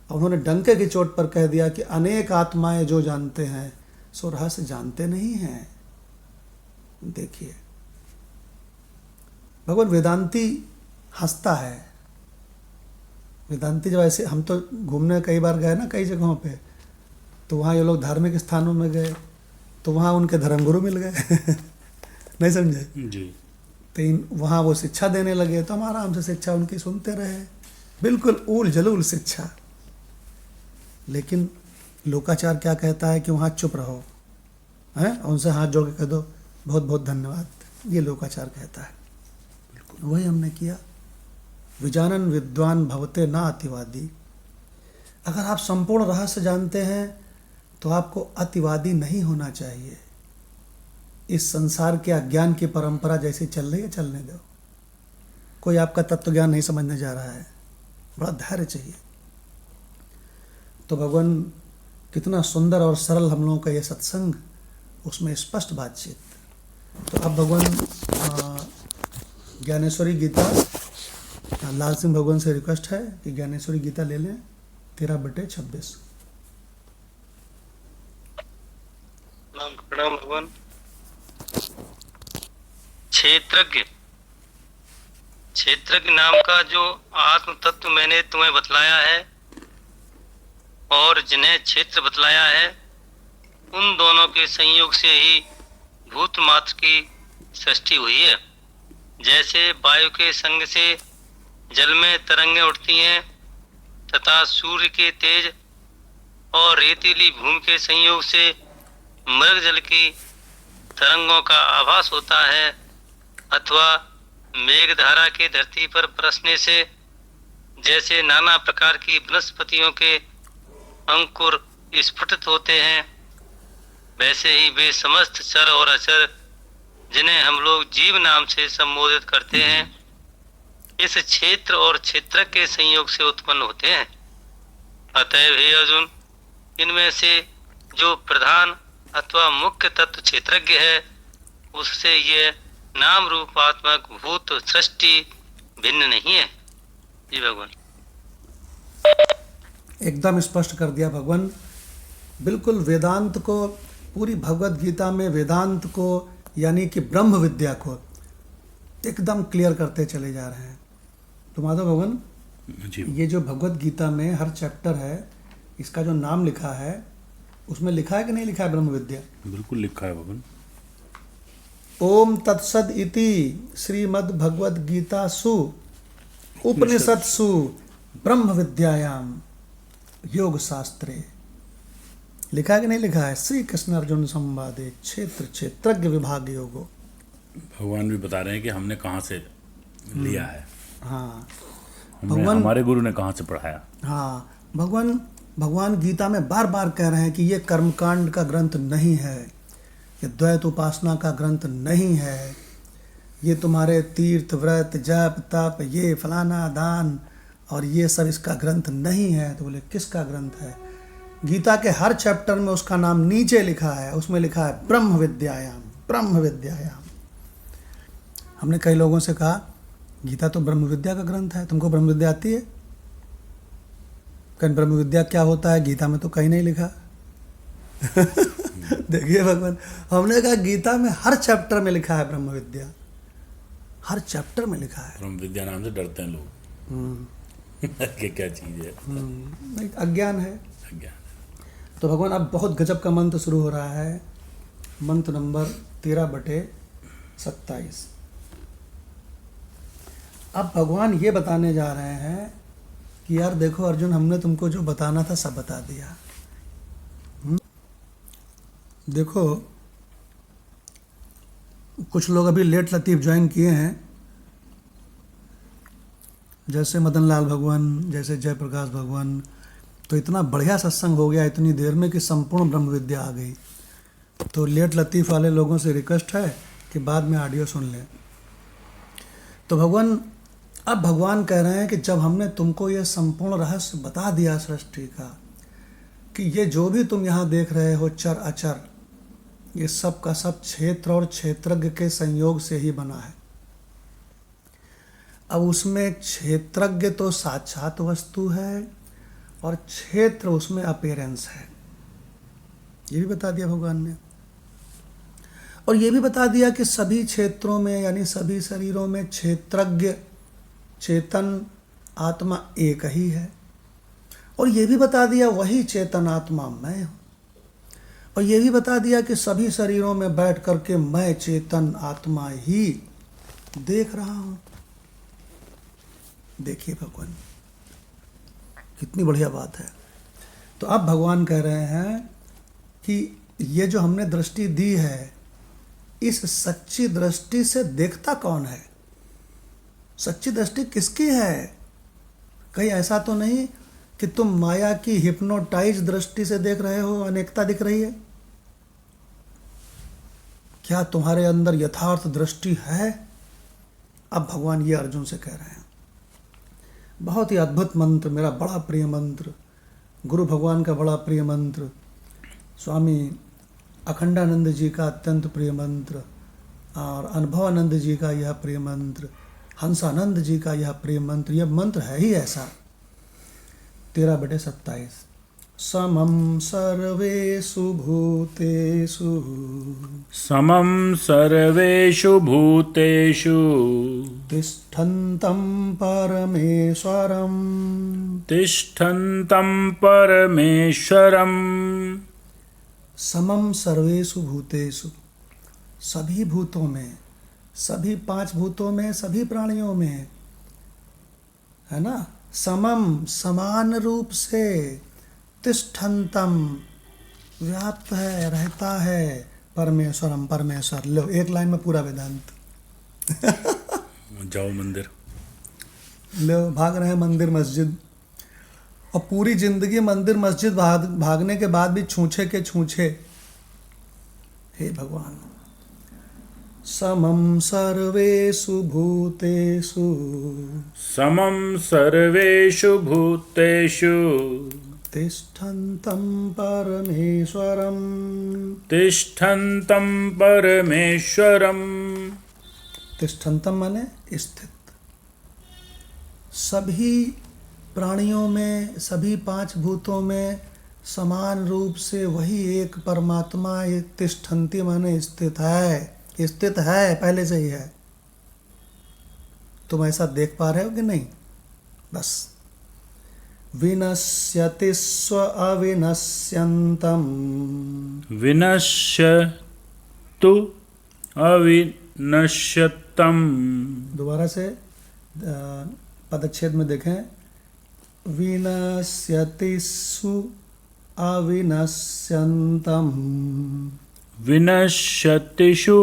उन्होंने डंके की चोट पर कह दिया कि अनेक आत्माएं जो जानते हैं सो रहस्य जानते नहीं हैं। देखिए भगवान वेदांती हंसता है। वेदांती जब ऐसे, हम तो घूमने कई बार गए ना कई जगहों पे, तो वहाँ ये लोग धार्मिक स्थानों में गए तो वहाँ उनके धर्मगुरु मिल गए नहीं समझे जी। तो वहाँ वो शिक्षा देने लगे तो हम आराम से शिक्षा उनकी सुनते रहे, बिल्कुल ऊल जलूल शिक्षा। लेकिन लोकाचार क्या कहता है कि वहाँ चुप रहो, हैं, उनसे हाथ जोड़ के कह दो बहुत बहुत धन्यवाद, ये लोकाचार कहता है। वही हमने किया। विजानन विद्वान भवते ना अतिवादी। अगर आप संपूर्ण रहस्य जानते हैं तो आपको अतिवादी नहीं होना चाहिए। इस संसार के अज्ञान की परंपरा जैसे चल रही है चलने दो। कोई आपका तत्व ज्ञान नहीं समझने जा रहा है, बड़ा धैर्य चाहिए। तो भगवान कितना सुंदर और सरल हम लोगों का ये सत्संग उसमें स्पष्ट बातचीत। तो अब भगवान ज्ञानेश्वरी गीता, लाल सिंह भगवान से रिक्वेस्ट है कि ज्ञानेश्वरी गीता ले लें 13/26। प्रणाम भगवान। क्षेत्रज्ञ नाम का जो आत्म तत्व मैंने तुम्हें बतलाया है और जिन्हें क्षेत्र बतलाया है, उन दोनों के संयोग से ही भूत मात्र की सृष्टि हुई है। जैसे वायु के संग से जल में तरंगें उठती हैं तथा सूर्य के तेज और रेतीली भूमि के संयोग से मृग जल की तरंगों का आभास होता है, अथवा मेघधारा के धरती पर बरसने से जैसे नाना प्रकार की वनस्पतियों के अंकुर स्फुटित होते हैं, वैसे ही वे समस्त चर और अचर जिन्हें हम लोग जीव नाम से संबोधित करते हैं, इस क्षेत्र और क्षेत्र के संयोग से उत्पन्न होते हैं। अतएव हे अर्जुन, इनमें से जो प्रधान अथवा मुख्य तत्व क्षेत्रज्ञ है, उससे ये नाम रूपात्मक भूत सृष्टि भिन्न नहीं है। जी भगवान। एकदम स्पष्ट कर दिया भगवान। बिल्कुल वेदांत को, पूरी भगवत गीता में वेदांत को यानी कि ब्रह्म विद्या को एकदम क्लियर करते चले जा रहे हैं। तो माधव भगवान, ये जो भगवत गीता में हर चैप्टर है, इसका जो नाम लिखा है उसमें लिखा है कि नहीं लिखा है ब्रह्म विद्या? बिल्कुल लिखा है भगवान। ओम तत्सद इति श्रीमद् भगवद गीतासु उपनिषत्सु ब्रह्म विद्यायाम योग शास्त्रे, लिखा है कि नहीं लिखा है? श्री कृष्ण अर्जुन संवादे क्षेत्र क्षेत्रज्ञ विभाग योगो। भगवान भी बता रहे हैं कि हमने कहाँ से लिया है। हाँ भगवान, हमारे गुरु ने कहाँ से पढ़ाया। हाँ भगवान गीता में बार बार कह रहे हैं कि ये कर्मकांड का ग्रंथ नहीं है, ये द्वैत उपासना का ग्रंथ नहीं है, ये तुम्हारे तीर्थ व्रत जप तप ये फलाना दान और ये सब इसका ग्रंथ नहीं है। तो बोले किसका ग्रंथ है? गीता के हर चैप्टर में उसका नाम नीचे लिखा है, उसमें लिखा है ब्रह्म विद्यायाम, ब्रह्म विद्यायाम। हमने कई लोगों से कहा गीता तो ब्रह्म विद्या का ग्रंथ है, तुमको ब्रह्म विद्या आती है? कहीं ब्रह्म विद्या क्या होता है गीता में तो कहीं नहीं लिखा। देखिए भगवान, हमने कहा गीता में हर चैप्टर में लिखा है ब्रह्म विद्या, हर चैप्टर में लिखा है। ब्रह्म विद्या नाम से डरते हैं लोग कि क्या चीज है। एक अज्ञान है। अज्ञान। तो भगवान अब बहुत गजब का मंत्र शुरू हो रहा है, मंत्र नंबर 13/27। अब भगवान ये बताने जा रहे हैं कि यार देखो अर्जुन, हमने तुमको जो बताना था सब बता दिया। देखो कुछ लोग अभी लेट लतीफ़ ज्वाइन किए हैं, जैसे मदन लाल भगवान, जैसे जयप्रकाश भगवान। तो इतना बढ़िया सत्संग हो गया इतनी देर में कि संपूर्ण ब्रह्म विद्या आ गई। तो लेट लतीफ़ वाले लोगों से रिक्वेस्ट है कि बाद में ऑडियो सुन लें। तो अब भगवान कह रहे हैं कि जब हमने तुमको ये संपूर्ण रहस्य बता दिया सृष्टि का, कि ये जो भी तुम यहाँ देख रहे हो चर अचर, ये सब का सब क्षेत्र और क्षेत्रज्ञ के संयोग से ही बना है। अब उसमें क्षेत्रज्ञ तो साक्षात वस्तु है और क्षेत्र उसमें अपीयरेंस है, ये भी बता दिया भगवान ने। और ये भी बता दिया कि सभी क्षेत्रों में यानी सभी शरीरों में क्षेत्रज्ञ चेतन आत्मा एक ही है। और ये भी बता दिया वही चेतन आत्मा मैं हूँ। और ये भी बता दिया कि सभी शरीरों में बैठ करके मैं चेतन आत्मा ही देख रहा हूँ। देखिए भगवान कितनी बढ़िया बात है। तो अब भगवान कह रहे हैं कि ये जो हमने दृष्टि दी है, इस सच्ची दृष्टि से देखता कौन है? सच्ची दृष्टि किसकी है? कहीं ऐसा तो नहीं कि तुम माया की हिप्नोटाइज दृष्टि से देख रहे हो, अनेकता दिख रही है? क्या तुम्हारे अंदर यथार्थ दृष्टि है? अब भगवान ये अर्जुन से कह रहे हैं। बहुत ही अद्भुत मंत्र, मेरा बड़ा प्रिय मंत्र, गुरु भगवान का बड़ा प्रिय मंत्र, स्वामी अखंडानंद जी का अत्यंत प्रिय मंत्र और अनुभवानंद जी का यह प्रिय मंत्र, हंसानंद जी का यह प्रिय मंत्र, यह मंत्र है ही ऐसा। 13/27 समम सर्वेषु भूतेषु समं सर्वेषु भूतेषु तिष्ठन्तं परमेश्वरं तिष्ठन्तं परमेश्वरम्। समम सर्वेषु भूतेषु, सभी भूतों में, सभी 5 भूतों में, सभी प्राणियों में, है ना, समम समान रूप से, तिष्ठन्तम व्याप्त है, रहता है, परमेश्वरम परमेश्वर। लो एक लाइन में पूरा वेदांत। जाओ मंदिर, लो भाग रहे हैं मंदिर मस्जिद, और पूरी जिंदगी मंदिर मस्जिद भागने के बाद भी छूछे के छूछे। हे भगवान, समम सर्वेषु भूतेषु समं सर्वेषु भूतेषु तिष्ठन्तं परमेश्वरम् तिष्ठन्तं परमेश्वरम्। तिष्ठन्तं माने स्थित। सभी प्राणियों में, सभी 5 भूतों में समान रूप से वही एक परमात्मा, एक तिष्ठन्ति माने स्थित है, स्थित है, पहले से ही है। तुम ऐसा देख पा रहे हो कि नहीं? बस विनश्यति स्व अविनश्यन्तम् विनश्यतु अविनश्यतम्। दोबारा से पदच्छेद में देखें, विनश्यति सु अविनश्यन्तम् विनश्यतिषु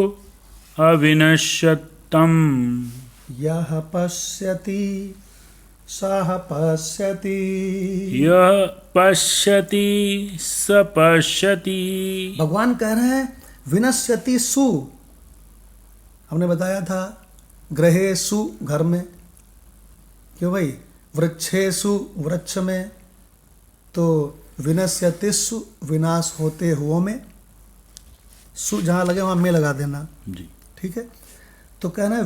अविनश्यतम्। यः पश्यति सः पश्यति यः पश्यति स पश्यति। भगवान कह रहे हैं विनश्यति सु। हमने बताया था ग्रहेषु घर में, क्यों भाई, वृक्षेषु वृक्ष में, तो विनश्यतिषु विनाश होते हुओं में, सु जहाँ लगे वहाँ में लगा देना जी, ठीक है। तो कहना है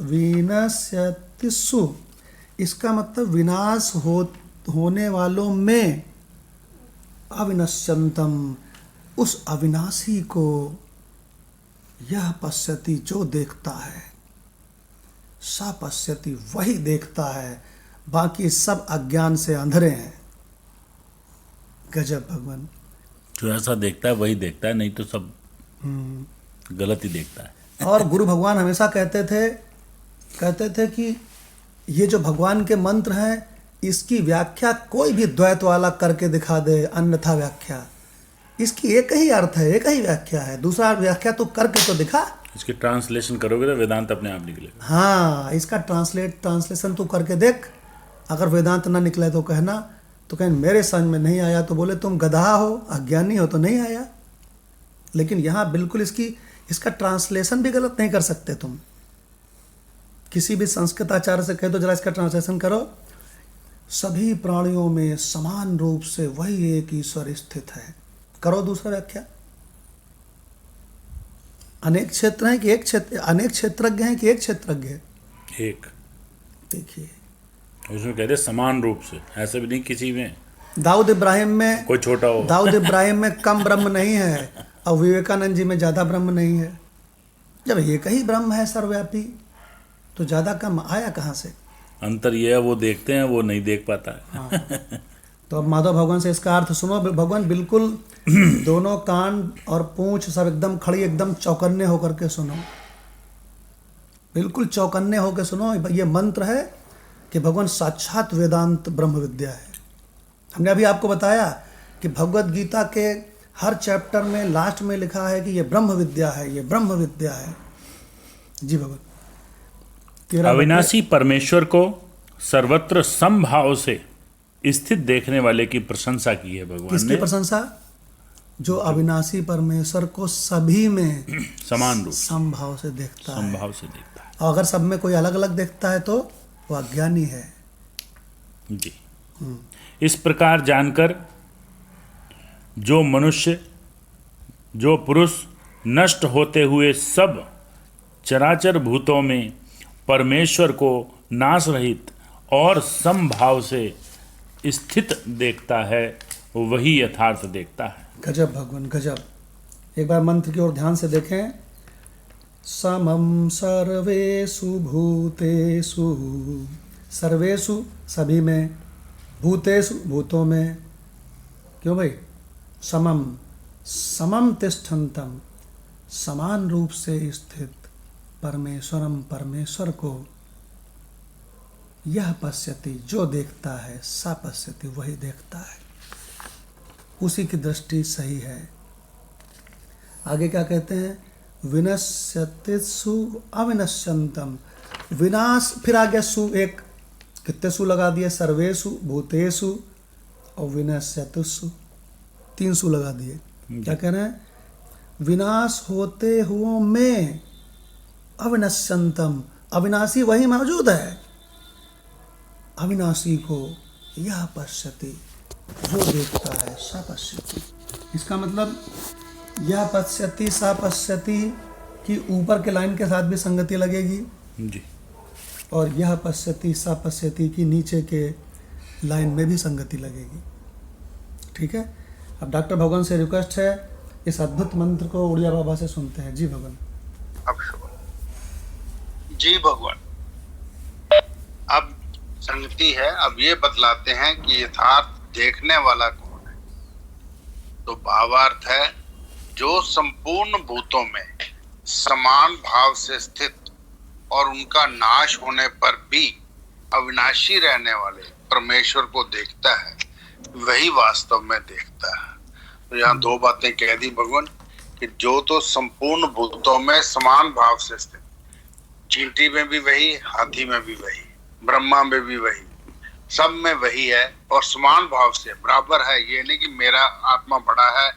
विनश्यतिषु, इसका मतलब विनाश होने वालों में, अविनश्यंतम, उस अविनाशी को, यह पश्यति जो देखता है, सा पश्यति वही देखता है, बाकी सब अज्ञान से अंधेरे हैं। गजब भगवान। जो ऐसा देखता है वही देखता है, नहीं तो सब गलत ही देखता है। और गुरु भगवान हमेशा कहते थे कि ये जो भगवान के मंत्र हैं, इसकी व्याख्या कोई भी द्वैत वाला करके दिखा दे, अन्यथा व्याख्या, इसकी एक ही अर्थ है, एक ही व्याख्या है, दूसरा व्याख्या तो करके तो दिखा। इसकी ट्रांसलेशन करोगे तो वेदांत अपने आप निकलेगा। हाँ, इसका ट्रांसलेशन तू करके देख। अगर वेदांत ना निकले तो कहना, तो कहें मेरे समझ में नहीं आया, तो बोले तुम गधा हो, अज्ञानी हो, तो नहीं आया। लेकिन यहाँ बिल्कुल इसका ट्रांसलेशन भी गलत नहीं कर सकते तुम। किसी भी संस्कृत आचार्य से कह दो जरा इसका ट्रांसलेशन करो, सभी प्राणियों में समान रूप से वही एक ईश्वर स्थित है, करो दूसरा व्याख्या। अनेक क्षेत्र हैं कि एक क्षेत्र, अनेक क्षेत्रज्ञ हैं कि एक क्षेत्रज्ञ है? एक। देखिए उसमें कहते समान रूप से, ऐसे भी नहीं किसी में दाऊद इब्राहिम में कोई छोटा हो। दाऊद इब्राहिम में कम ब्रह्म नहीं है, और विवेकानंद जी में ज़्यादा ब्रह्म नहीं है। जब एक ही ब्रह्म है सर्वव्यापी, तो ज़्यादा कम आया कहाँ से? अंतर ये है, वो देखते हैं, वो नहीं देख पाता है। हाँ। तो अब माधव भगवान से इसका अर्थ सुनो। भगवान बिल्कुल दोनों कान और पूंछ सब एकदम खड़ी, एकदम चौकन्ने होकर के सुनो, बिल्कुल चौकन्ने होकर सुनो। ये मंत्र है कि भगवान साक्षात वेदांत ब्रह्म विद्या है। हमने अभी आपको बताया कि भगवत गीता के हर चैप्टर में लास्ट में लिखा है कि ये ब्रह्म विद्या है, ये ब्रह्म विद्या है। जी भगवान। अविनाशी परमेश्वर को सर्वत्र समभाव से स्थित देखने वाले की प्रशंसा की है भगवान ने। किसकी प्रशंसा? जो अविनाशी परमेश्वर को सभी में समान रूप समभाव से देखता है। समभाव से देखता है। और अगर सब में कोई अलग अलग देखता है तो वो अज्ञानी है। जी। इस प्रकार जानकर जो मनुष्य जो पुरुष नष्ट होते हुए सब चराचर भूतों में परमेश्वर को नाश रहित और समभाव से स्थित देखता है, वही यथार्थ देखता है। गजब भगवान गजब। एक बार मंत्र की ओर ध्यान से देखें। समम सर्वेषु भूतेषु, सर्वेषु सभी में, भूतेषु भूतों में, क्यों भाई, समम समम तिष्ठन्तम समान रूप से स्थित परमेश्वरम परमेश्वर को, यह पश्यति जो देखता है, सा पश्यति वही देखता है, उसी की दृष्टि सही है। आगे क्या कहते हैं, विनश्यतिसु अविनश्यंतम, विनाश, फिर आगे सु, एक कितने सु लगा दिए, सर्वेषु भूतेषु और विनश्यतिसु, 3 सु लगा दिए। क्या कह रहे हैं, विनाश होते हुओं में अविनश्यंतम, अविनाशी वही मौजूद है, अविनाशी को यह पश्यति जो देखता है, सा पश्यति। इसका मतलब यह पश्यति सा पश्यति की ऊपर के लाइन के साथ भी संगति लगेगी जी, और यह पश्यति सा पश्यति की नीचे के लाइन में भी संगति लगेगी। ठीक है। अब डॉक्टर भगवान से रिक्वेस्ट है, इस अद्भुत मंत्र को उड़िया बाबा से सुनते हैं। जी भगवान। जी भगवान, अब संगति है। अब ये बतलाते हैं कि यथार्थ देखने वाला कौन है। तो भावार्थ है, जो संपूर्ण भूतों में समान भाव से स्थित और उनका नाश होने पर भी अविनाशी रहने वाले परमेश्वर को देखता है, वही वास्तव में देखता है। तो यहाँ 2 बातें कह दी भगवान कि जो तो संपूर्ण भूतों में समान भाव से स्थित, चींटी में भी वही, हाथी में भी वही, ब्रह्मा में भी वही, सब में वही है और समान भाव से बराबर है। ये नहीं कि मेरा आत्मा बड़ा है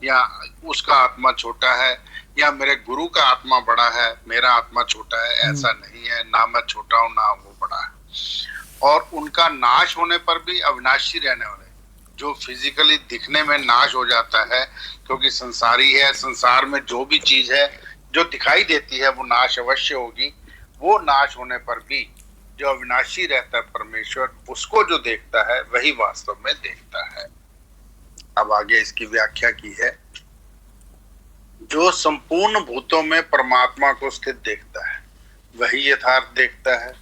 या उसका आत्मा छोटा है, या मेरे गुरु का आत्मा बड़ा है मेरा आत्मा छोटा है, ऐसा नहीं है। ना मैं छोटा हूं ना वो बड़ा है। और उनका नाश होने पर भी अविनाशी रहने वाले, जो फिजिकली दिखने में नाश हो जाता है क्योंकि संसारी है, संसार में जो भी चीज है जो दिखाई देती है वो नाश अवश्य होगी। वो नाश होने पर भी जो अविनाशी रहता है परमेश्वर, उसको जो देखता है वही वास्तव में देखता है। अब आगे इसकी व्याख्या की है, जो संपूर्ण भूतों में परमात्मा को स्थित देखता है वही यथार्थ देखता है।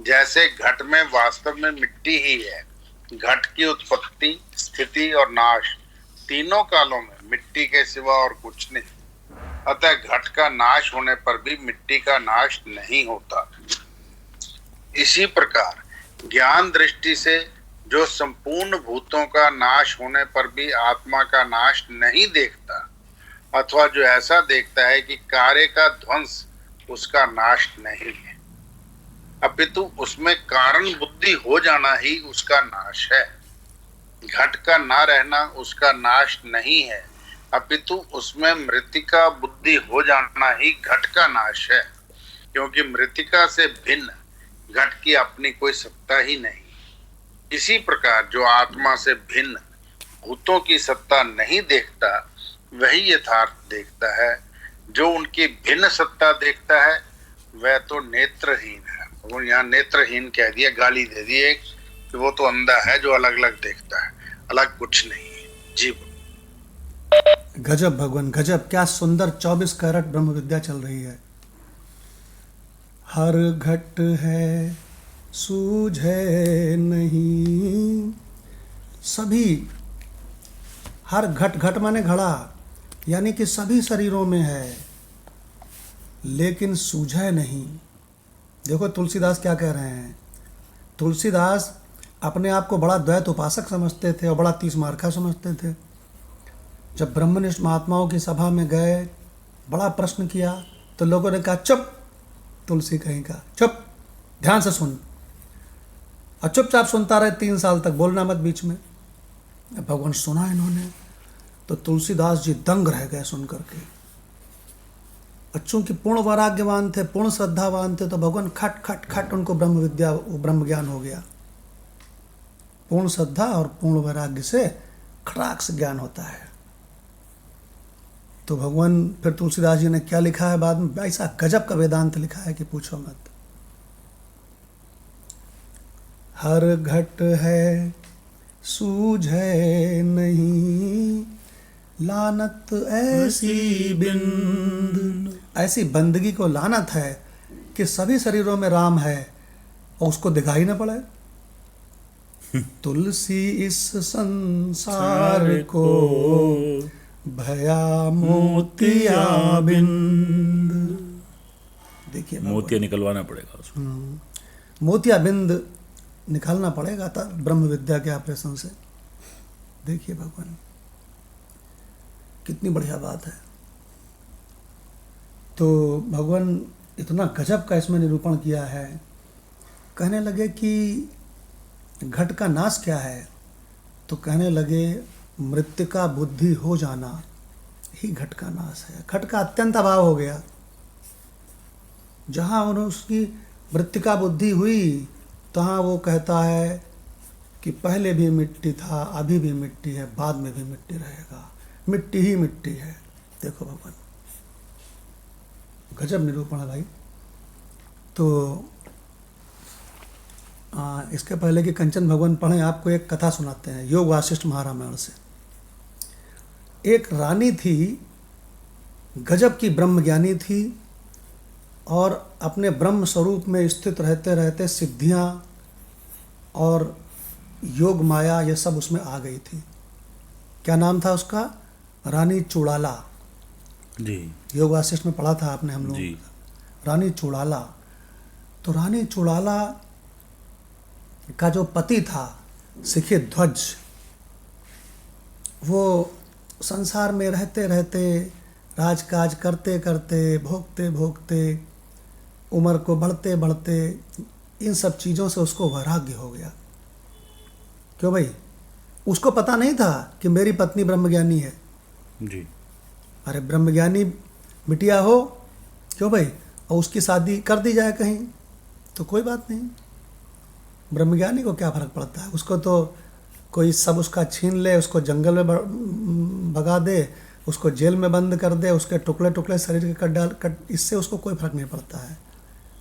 जैसे घट में वास्तव में मिट्टी ही है, घट की उत्पत्ति, स्थिति और नाश तीनों कालों में मिट्टी के सिवा और कुछ नहीं। अतः घट का नाश होने पर भी मिट्टी का नाश नहीं होता। इसी प्रकार ज्ञान दृष्टि से जो संपूर्ण भूतों का नाश होने पर भी आत्मा का नाश नहीं देखता, अथवा जो ऐसा देखता है कि कार्य का ध्वंस उसका नाश नहीं है, अपितु उसमें कारण बुद्धि हो जाना ही उसका नाश है। घट का ना रहना उसका नाश नहीं है, अपितु उसमें मृतिका बुद्धि हो जाना ही घट का नाश है, क्योंकि मृतिका से भिन्न घट की अपनी कोई सत्ता ही नहीं। इसी प्रकार जो आत्मा से भिन्न भूतों की सत्ता नहीं देखता वही यथार्थ देखता है। जो उनकी भिन्न सत्ता देखता है वह तो नेत्रहीन है। वो यहाँ नेत्रहीन कह दिया, गाली दे दी एक कि वो तो अंधा है जो अलग अलग देखता है, अलग कुछ नहीं है। जी गजब भगवान गजब, क्या सुंदर 24 कैरेट ब्रह्म विद्या चल रही है। हर घट है सूझे नहीं, सभी, हर घट, घट माने घड़ा, यानी कि सभी शरीरों में है लेकिन सूझे नहीं। देखो तुलसीदास क्या कह रहे हैं। तुलसीदास अपने आप को बड़ा द्वैत उपासक समझते थे और बड़ा तीस मार्का समझते थे। जब ब्रह्मनिष्ठ महात्माओं की सभा में गए, बड़ा प्रश्न किया तो लोगों ने कहा चुप, तुलसी कहीं का चुप, ध्यान से सुन। और चुपचाप सुनता रहे 3 साल तक, बोलना मत बीच में। भगवान सुना इन्होंने तो तुलसीदास जी दंग रह गए सुन करके। चूंकि पूर्ण वैराग्यवान थे, पूर्ण श्रद्धावान थे, तो भगवान खट खट खट उनको ब्रह्म विद्या, ब्रह्म ज्ञान हो गया। पूर्ण श्रद्धा और पूर्ण वैराग्य से खटाक से ज्ञान होता है। तो भगवान फिर तुलसीदास जी ने क्या लिखा है बाद में, ऐसा गजब का वेदांत लिखा है कि पूछो मत। हर घट है सूझ है नहीं, लानत ऐसी बिंद, ऐसी बंदगी को लानत है कि सभी शरीरों में राम है और उसको दिखाई न पड़े। तुलसी इस संसार को भया मोतिया बिंद। देखिए मोतिया निकलवाना पड़ेगा उसको। मोतिया बिंद निकालना पड़ेगा तब ब्रह्म विद्या के ऑपरेशन से। देखिए भगवान कितनी बढ़िया बात है। तो भगवान इतना गजब का इसमें निरूपण किया है। कहने लगे कि घट का नाश क्या है, तो कहने लगे मृत्तिका बुद्धि हो जाना ही घट का नाश है। घट का अत्यंत अभाव हो गया। जहाँ उन्हें उसकी मृत्तिका बुद्धि हुई तहाँ वो कहता है कि पहले भी मिट्टी था, अभी भी मिट्टी है, बाद में भी मिट्टी रहेगा, मिट्टी ही मिट्टी है। देखो भगवान गजब निरूपण है भाई। तो इसके पहले कि कंचन भगवान पढ़ें, आपको एक कथा सुनाते हैं योग वासिष्ठ महारामायण से। एक रानी थी, गजब की ब्रह्मज्ञानी थी और अपने ब्रह्म स्वरूप में स्थित रहते रहते सिद्धियां और योग माया ये सब उसमें आ गई थी। क्या नाम था उसका? रानी चुड़ाला। जी योग वासिष्ठ में पढ़ा था आपने हम लोग। रानी चुड़ाला। तो रानी चुड़ाला का जो पति था शिखी ध्वज, वो संसार में रहते रहते राजकाज करते करते भोगते भोगते उम्र को बढ़ते बढ़ते इन सब चीज़ों से उसको वैराग्य हो गया। क्यों भाई? उसको पता नहीं था कि मेरी पत्नी ब्रह्मज्ञानी है। जी। अरे ब्रह्मज्ञानी बिटिया हो, क्यों भाई, और उसकी शादी कर दी जाए कहीं तो कोई बात नहीं। ब्रह्मज्ञानी को क्या फ़र्क पड़ता है? उसको तो कोई सब उसका छीन ले, उसको जंगल में भगा दे, उसको जेल में बंद कर दे, उसके टुकड़े टुकड़े शरीर के कट, इससे उसको कोई फ़र्क नहीं पड़ता है।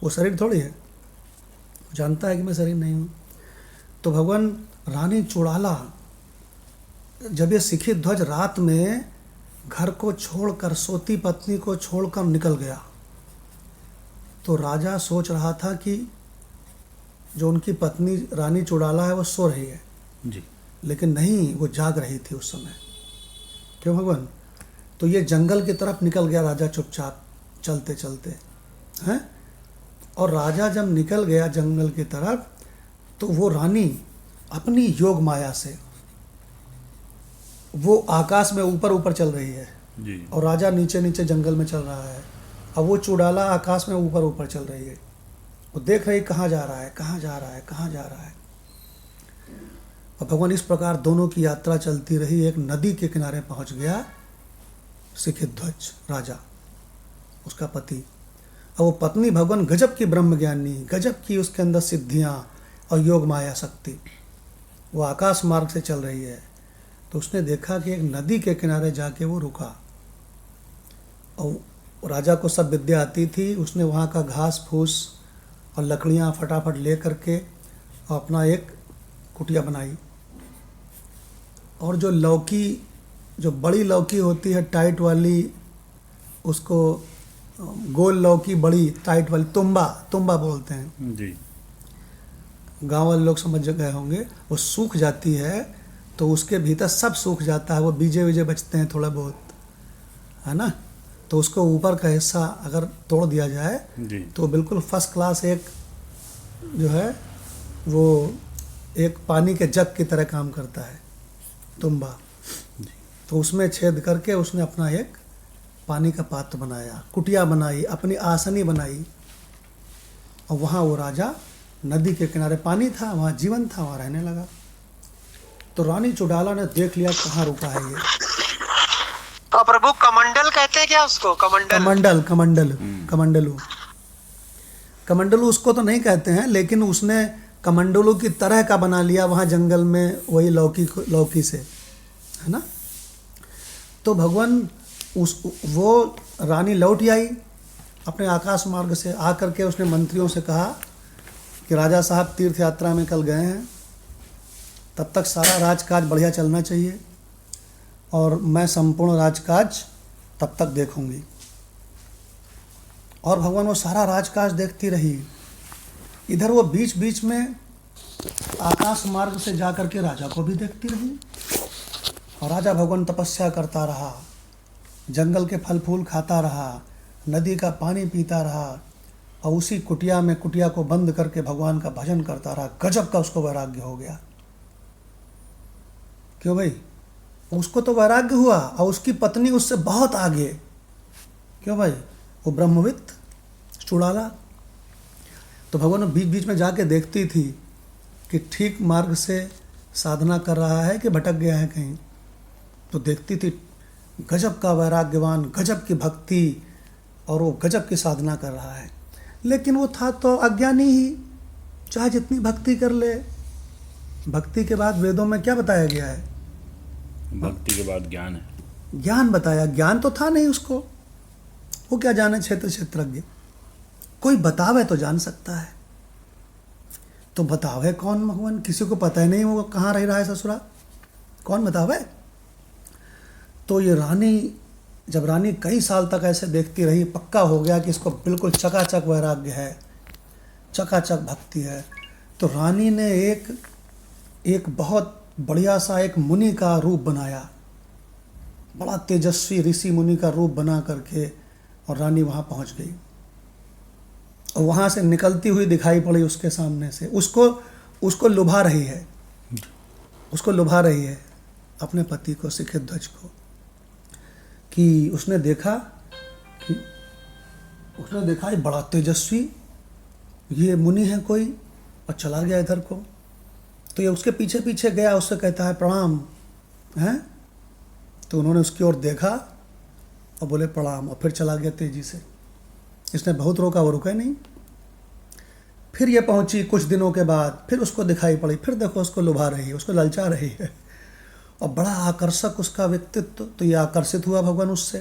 वो शरीर थोड़ी है, वो जानता है कि मैं शरीर नहीं हूँ। तो भगवान रानी चुड़ाला, जब ये शिखी ध्वज रात में घर को छोड़कर, सोती पत्नी को छोड़कर निकल गया, तो राजा सोच रहा था कि जो उनकी पत्नी रानी चुड़ाला है वो सो रही है जी, लेकिन नहीं, वो जाग रही थी उस समय। क्यों भगवान? तो ये जंगल की तरफ निकल गया राजा चुपचाप चलते चलते हैं। और राजा जब निकल गया जंगल की तरफ, तो वो रानी अपनी योग माया से वो आकाश में ऊपर ऊपर चल रही है जी। और राजा नीचे नीचे जंगल में चल रहा है। अब वो चुड़ाला आकाश में ऊपर ऊपर चल रही है। वो देख रही कहाँ जा रहा है, कहाँ जा रहा है, कहाँ जा रहा है। और भगवान इस प्रकार दोनों की यात्रा चलती रही। एक नदी के किनारे पहुंच गया शिखी ध्वज राजा, उसका पति। और वो पत्नी भगवान गजब की ब्रह्मज्ञानी, गजब की उसके अंदर सिद्धियां और योग माया शक्ति, वो आकाश मार्ग से चल रही है। तो उसने देखा कि एक नदी के किनारे जाके वो रुका और राजा को सब विद्या आती थी। उसने वहाँ का घास फूस और लकड़ियाँ फटाफट ले करके और अपना एक कुटिया बनाई। और जो लौकी, जो बड़ी लौकी होती है टाइट वाली, उसको गोल लौकी बड़ी टाइट वाली, तुम्बा बोलते हैं जी। गांव वाले लोग समझ गए होंगे। वो सूख जाती है तो उसके भीतर सब सूख जाता है, वो बीजे बीजे बचते हैं थोड़ा बहुत, है ना। तो उसको ऊपर का हिस्सा अगर तोड़ दिया जाए जी। तो बिल्कुल फर्स्ट क्लास एक जो है वो एक पानी के जग की तरह काम करता है तुम्बा। तो उसमें छेद करके उसने अपना एक पानी का पात्र बनाया, कुटिया बनाई, अपनी आसनी बनाई। और वहाँ वो राजा नदी के किनारे, पानी था वहाँ, जीवन था, वहाँ रहने लगा। तो रानी चुड़ाला ने देख लिया कहाँ रुका है ये। तो प्रभु कमंडल कहते हैं क्या उसको? कमंडलू उसको तो नहीं कहते हैं, लेकिन उसने कमंडलू की तरह का बना लिया वहाँ जंगल में, वही लौकी से, है ना। तो भगवान वो रानी लौट आई अपने आकाश मार्ग से। आकर के उसने मंत्रियों से कहा कि राजा साहब तीर्थ यात्रा में कल गए हैं, तब तक सारा राजकाज बढ़िया चलना चाहिए और मैं संपूर्ण राजकाज तब तक देखूंगी। और भगवान वो सारा राजकाज देखती रही। इधर वो बीच बीच में आकाश मार्ग से जा कर के राजा को भी देखती रही। और राजा भगवान तपस्या करता रहा, जंगल के फल फूल खाता रहा, नदी का पानी पीता रहा और उसी कुटिया को बंद करके भगवान का भजन करता रहा। गजब का उसको वैराग्य हो गया। क्यों भाई? उसको तो वैराग्य हुआ और उसकी पत्नी उससे बहुत आगे। क्यों भाई? वो ब्रह्मविद चुड़ाला। तो भगवान बीच बीच में जाके देखती थी कि ठीक मार्ग से साधना कर रहा है कि भटक गया है कहीं। तो देखती थी गजब का वैराग्यवान, गजब की भक्ति, और वो गजब की साधना कर रहा है। लेकिन वो था तो अज्ञानी ही, चाहे जितनी भक्ति कर ले। भक्ति के बाद वेदों में क्या बताया गया है? भक्ति के बाद ज्ञान है। ज्ञान बताया। ज्ञान तो था नहीं उसको। वो क्या जाने क्षेत्रज्ञ। कोई बतावे तो जान सकता है। तो बतावे कौन भगवान? किसी को पता ही नहीं वो कहाँ रह रहा है ससुरा। कौन बतावे? तो ये रानी, जब रानी कई साल तक ऐसे देखती रही, पक्का हो गया कि इसको बिल्कुल चकाचक वैराग्य है, चकाचक भक्ति है। तो रानी ने एक बहुत बढ़िया सा एक मुनि का रूप बनाया, बड़ा तेजस्वी ऋषि मुनि का रूप बना करके, और रानी वहाँ पहुँच गई। और वहाँ से निकलती हुई दिखाई पड़ी उसके सामने से। उसको लुभा रही है, अपने पति को, शिखित ध्वज को, कि उसने देखा ये बड़ा तेजस्वी ये मुनि है कोई, और चला गया इधर को। तो ये उसके पीछे पीछे गया, उससे कहता है प्रणाम हैं। तो उन्होंने उसकी ओर देखा और बोले प्रणाम, और फिर चला गया तेजी से। इसने बहुत रोका, वो रुका नहीं। फिर ये पहुंची कुछ दिनों के बाद, फिर उसको दिखाई पड़ी, फिर देखो उसको लुभा रही है, उसको ललचा रही है, और बड़ा आकर्षक उसका व्यक्तित्व। तो ये आकर्षित हुआ भगवान उससे,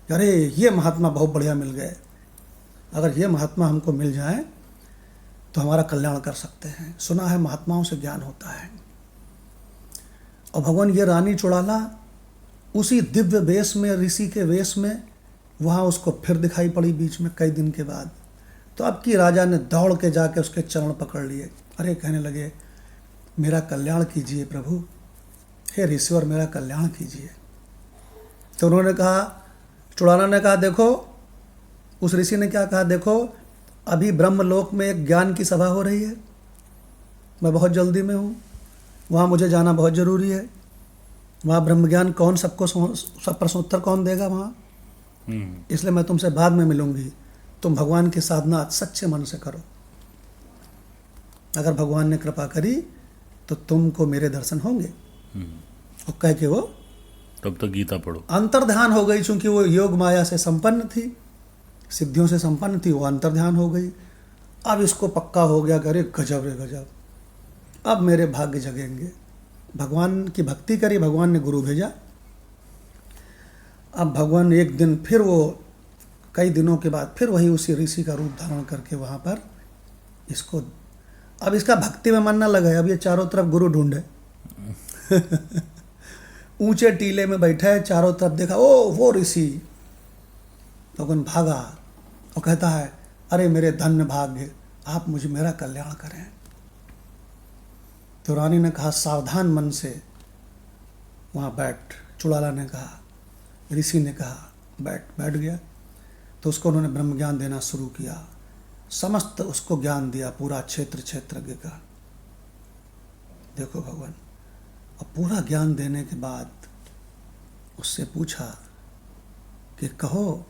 अरे ये महात्मा बहुत बढ़िया मिल गए, अगर ये महात्मा हमको मिल जाए तो हमारा कल्याण कर सकते हैं। सुना है महात्माओं से ज्ञान होता है। और भगवान ये रानी चुड़ाला उसी दिव्य वेश में, ऋषि के वेश में, वहाँ उसको फिर दिखाई पड़ी बीच में कई दिन के बाद। तो अब की राजा ने दौड़ के जाके उसके चरण पकड़ लिए। अरे कहने लगे मेरा कल्याण कीजिए प्रभु, हे ऋषिवर मेरा कल्याण कीजिए। तो उन्होंने कहा, चुड़ाला ने कहा, देखो, उस ऋषि ने क्या कहा, देखो अभी ब्रह्मलोक में एक ज्ञान की सभा हो रही है, मैं बहुत जल्दी में हूँ, वहाँ मुझे जाना बहुत ज़रूरी है। वहाँ ब्रह्म ज्ञान कौन सबको सब प्रश्नोत्तर कौन देगा वहाँ, इसलिए मैं तुमसे बाद में मिलूँगी। तुम भगवान की साधना सच्चे मन से करो, अगर भगवान ने कृपा करी तो तुमको मेरे दर्शन होंगे। और कह के वो तब तक गीता पढ़ो। अंतर्ध्यान हो गई, चूंकि वो योग माया से संपन्न थी, सिद्धियों से संपन्न थी, वो अंतर्ध्यान हो गई। अब इसको पक्का हो गया कि अरे गजब रे गजब, अब मेरे भाग्य जगेंगे। भगवान की भक्ति करी, भगवान ने गुरु भेजा। अब भगवान एक दिन फिर, वो कई दिनों के बाद फिर वही उसी ऋषि का रूप धारण करके वहाँ पर इसको, अब इसका भक्ति में मन न लगा। अब ये चारों तरफ गुरु ढूंढे ऊंचे टीले में बैठा है, चारों तरफ देखा, ओ वो ऋषि। भगवान भागा और कहता है, अरे मेरे धन्य भाग्य, आप मुझे मेरा कल्याण करें। तो रानी ने कहा, सावधान मन से वहाँ बैठ। चुड़ाला ने कहा, ऋषि ने कहा बैठ गया। तो उसको उन्होंने ब्रह्म ज्ञान देना शुरू किया, समस्त उसको ज्ञान दिया, पूरा क्षेत्रज्ञ का। देखो भगवान, और पूरा ज्ञान देने के बाद उससे पूछा कि कहो,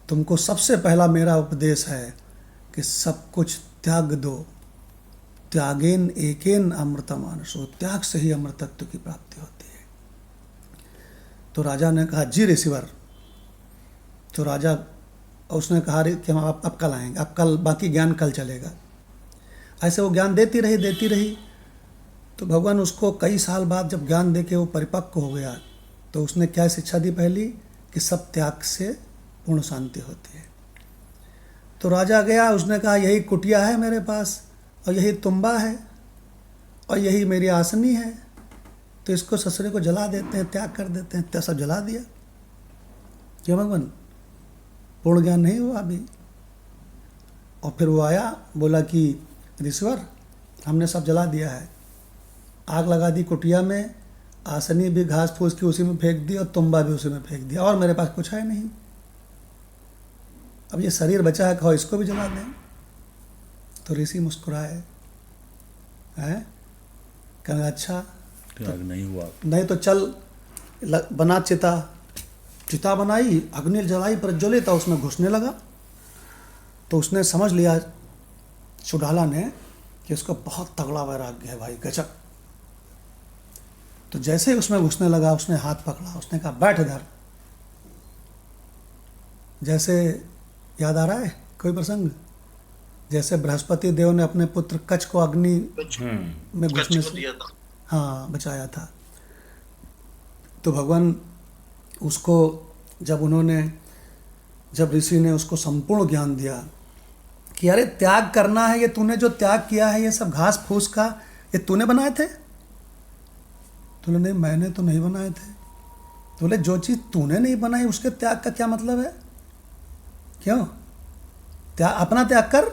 तुमको सबसे पहला मेरा उपदेश है कि सब कुछ त्याग दो, त्यागेन एकेन अमृतमानसो, त्याग से ही अमृतत्व की प्राप्ति होती है। तो राजा ने कहा, जी ऋषिवर। तो राजा, उसने कहा कि हम अब कल आएंगे, अब कल बाकी ज्ञान कल चलेगा। ऐसे वो ज्ञान देती रही। तो भगवान उसको कई साल बाद जब ज्ञान दे के वो परिपक्व हो गया, तो उसने क्या शिक्षा दी पहली, कि सब त्याग से पूर्ण शांति होती है। तो राजा गया, उसने कहा यही कुटिया है मेरे पास, और यही तुम्बा है, और यही मेरी आसनी है, तो इसको ससुरे को जला देते हैं, त्याग कर देते हैं। तो सब जला दिया। क्यों भगवान? पूर्ण ज्ञान नहीं हुआ अभी। और फिर वो आया, बोला कि ऋषिवर हमने सब जला दिया है, आग लगा दी कुटिया में, आसनी भी घास फूस की उसी में फेंक दी, और तुम्बा भी उसी में फेंक दिया, और मेरे पास कुछ है नहीं। अब ये शरीर बचा है, कहो इसको भी जला दें। तो ऋषि मुस्कुराए, हैं, कहने अच्छा त्याग नहीं हुआ। नहीं तो चल बना चिता बनाई, अग्नि जलाई, प्रज्वलित, उसमें घुसने लगा। तो उसने समझ लिया चुड़ाला ने कि उसको बहुत तगड़ा वैराग्य है भाई, गजब। तो जैसे ही उसमें घुसने लगा, उसने हाथ पकड़ा, उसने कहा बैठ इधर। जैसे याद आ रहा है कोई प्रसंग, जैसे बृहस्पति देव ने अपने पुत्र कच्छ को अग्नि में घुसने से हाँ बचाया था। तो भगवान उसको जब ऋषि ने उसको संपूर्ण ज्ञान दिया कि अरे त्याग करना है, ये तूने जो त्याग किया है, ये सब घास फूस का, ये तूने बनाए थे? तूने नहीं, मैंने तो नहीं बनाए थे। तो बोले जो चीज़ तूने नहीं बनाई उसके त्याग का क्या मतलब है? क्यों? अपना त्याग कर।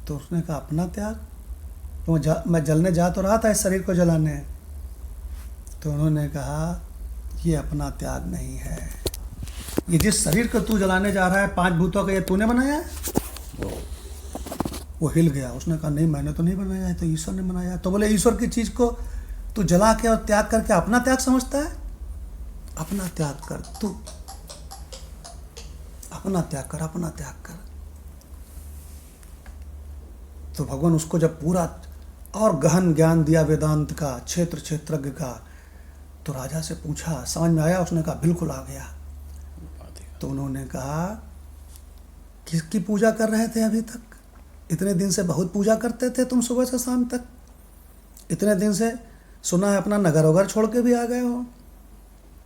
तो उसने कहा अपना त्याग? तो मैं जलने जा तो रहा था इस शरीर को जलाने। तो उन्होंने कहा ये अपना त्याग नहीं है, ये जिस शरीर को तू जलाने जा रहा है 5 भूतों का, ये तूने बनाया है? वो हिल गया, उसने कहा नहीं मैंने तो नहीं बनाया है, तो ईश्वर ने बनाया। तो बोले ईश्वर की चीज़ को तू जला के और त्याग करके अपना त्याग समझता है? अपना त्याग कर, तू अपना त्याग कर, अपना त्याग कर। तो भगवान उसको जब पूरा और गहन ज्ञान दिया वेदांत का, क्षेत्रज्ञ का, तो राजा से पूछा, समझ में आया? उसने कहा बिल्कुल आ गया। तो उन्होंने कहा किसकी पूजा कर रहे थे अभी तक? इतने दिन से बहुत पूजा करते थे तुम, सुबह से शाम तक। इतने दिन से सुना है अपना नगर वगर छोड़ के भी आ गए हो,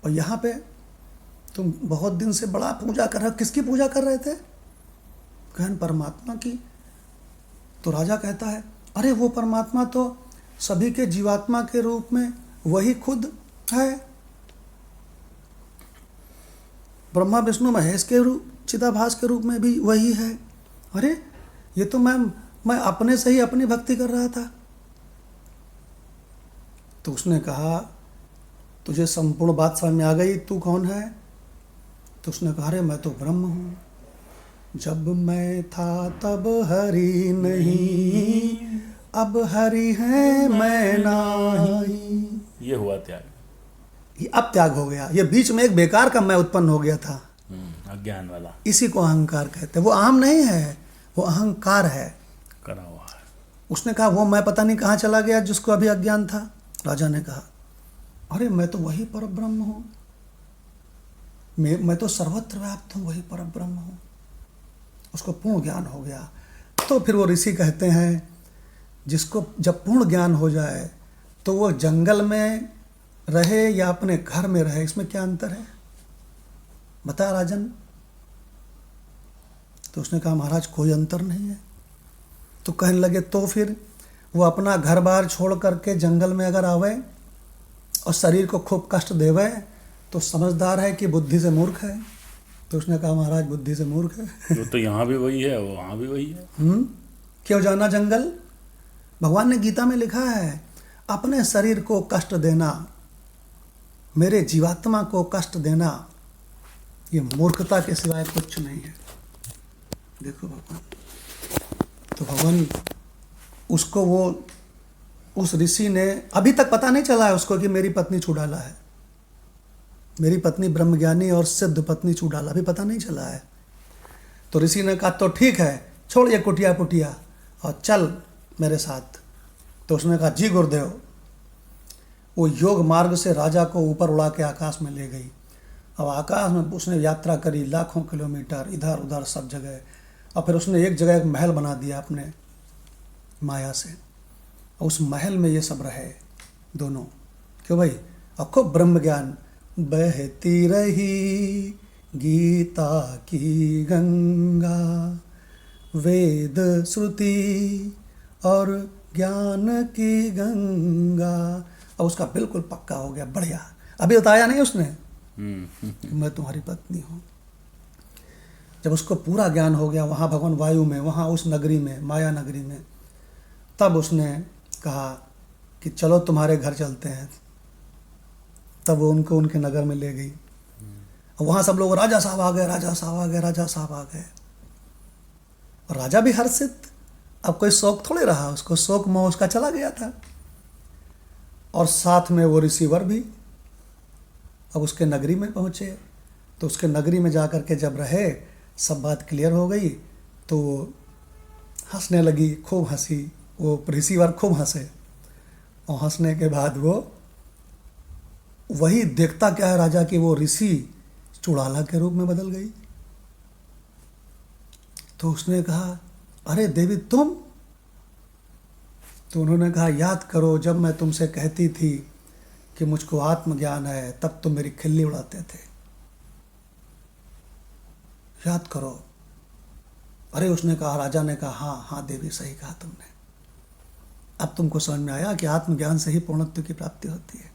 और यहाँ पे तुम बहुत दिन से बड़ा पूजा कर रहे हो। किसकी पूजा कर रहे थे? गहन परमात्मा की। तो राजा कहता है अरे वो परमात्मा तो सभी के जीवात्मा के रूप में वही खुद है, ब्रह्मा विष्णु महेश के रूप, चिदाभास के रूप में भी वही है। अरे ये तो मैं अपने से ही अपनी भक्ति कर रहा था। तो उसने कहा तुझे संपूर्ण बात समझ में आ गई, तू कौन है? तो उसने कहा अरे मैं तो ब्रह्म हूँ, जब मैं था तब हरि नहीं, अब हरि है मैं नहीं। ये हुआ त्याग, ये अब त्याग हो गया। ये बीच में एक बेकार का मैं उत्पन्न हो गया था, अज्ञान वाला। इसी को अहंकार कहते हैं। वो अहम नहीं है, वो अहंकार है, करा हुआ है। उसने उसने कहा वो मैं पता नहीं कहाँ चला गया जिसको अभी अज्ञान था। राजा ने कहा अरे मैं तो वही परब्रह्म हूँ, मैं तो सर्वत्र व्याप्त हूँ, वही परब्रह्म हूँ। उसको पूर्ण ज्ञान हो गया। तो फिर वो ऋषि कहते हैं जिसको जब पूर्ण ज्ञान हो जाए तो वो जंगल में रहे या अपने घर में रहे, इसमें क्या अंतर है बता राजन? तो उसने कहा महाराज कोई अंतर नहीं है। तो कहने लगे तो फिर वो अपना घर बार छोड़ करके जंगल में अगर आवे और शरीर को खूब कष्ट देवे तो समझदार है कि बुद्धि से मूर्ख है? तो उसने कहा महाराज बुद्धि से मूर्ख है। वो तो यहाँ भी वही है, वो वहाँ भी वही है। क्यों जाना जंगल? भगवान ने गीता में लिखा है अपने शरीर को कष्ट देना, मेरे जीवात्मा को कष्ट देना, ये मूर्खता के सिवाय कुछ नहीं है। देखो भगवान, तो भगवान उसको वो उस ऋषि ने, अभी तक पता नहीं चला है उसको कि मेरी पत्नी चुड़ाला है, मेरी पत्नी ब्रह्मज्ञानी और सिद्ध पत्नी चुड़ाला, अभी पता नहीं चला है। तो ऋषि ने कहा तो ठीक है, छोड़ ये कुटिया पुटिया और चल मेरे साथ। तो उसने कहा जी गुरुदेव। वो योग मार्ग से राजा को ऊपर उड़ा के आकाश में ले गई। अब आकाश में उसने यात्रा करी लाखों किलोमीटर, इधर उधर सब जगह, और फिर उसने एक जगह एक महल बना दिया अपने माया से, और उस महल में ये सब रहे दोनों। क्यों भाई? और खूब ब्रह्म ज्ञान, बहती रही गीता की गंगा, वेद श्रुति और ज्ञान की गंगा। अब उसका बिल्कुल पक्का हो गया, बढ़िया। अभी बताया नहीं उसने कि मैं तुम्हारी पत्नी हूँ। जब उसको पूरा ज्ञान हो गया वहाँ भगवान वायु में, वहाँ उस नगरी में, माया नगरी में, तब उसने कहा कि चलो तुम्हारे घर चलते हैं। तब वो उनको उनके नगर में ले गई। और वहाँ सब लोग राजा साहब आ गए, राजा साहब आ गए, राजा साहब आ गए। और राजा भी हर्षित, अब कोई शौक थोड़े रहा उसको, शौक मोह उसका चला गया था। और साथ में वो रिसीवर भी। अब उसके नगरी में पहुँचे तो उसके नगरी में जा कर के जब रहे, सब बात क्लियर हो गई, तो वो हंसने लगी, खूब हंसी। वो रिसीवर खूब हंसे, और हंसने के बाद वो वही देखता क्या है राजा की वो ऋषि चुड़ाला के रूप में बदल गई। तो उसने कहा, अरे देवी तुम? तो उन्होंने कहा, याद करो जब मैं तुमसे कहती थी कि मुझको आत्मज्ञान है, तब तुम मेरी खिल्ली उड़ाते थे, याद करो। अरे उसने कहा, राजा ने कहा, हाँ हाँ देवी सही कहा तुमने, अब तुमको समझ में आया कि आत्मज्ञान से ही पूर्णत्व की प्राप्ति होती है।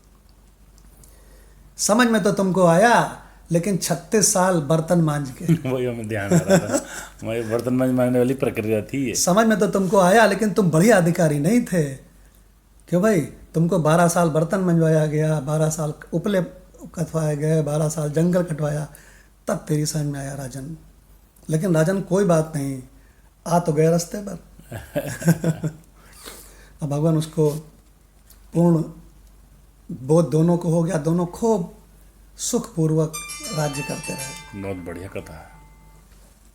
समझ में तो तुमको आया, लेकिन 36 साल बर्तन मांज के वही हमें ध्यान आ रहा था, वही बर्तन मांजने वाली प्रक्रिया थी ये। समझ में तो तुमको आया, लेकिन तुम बढ़िया अधिकारी नहीं थे। क्यों भाई? तुमको 12 साल बर्तन मंजवाया गया, 12 साल उपले कटवाए गए, 12 साल जंगल कटवाया, तब तेरी समझ में आया राजन। लेकिन राजन कोई बात नहीं, आ तो गए रास्ते पर। अब भगवान उसको पूर्ण बोध दोनों को हो गया, दोनों खूब सुखपूर्वक राज्य करते रहे। बहुत बढ़िया कथा है।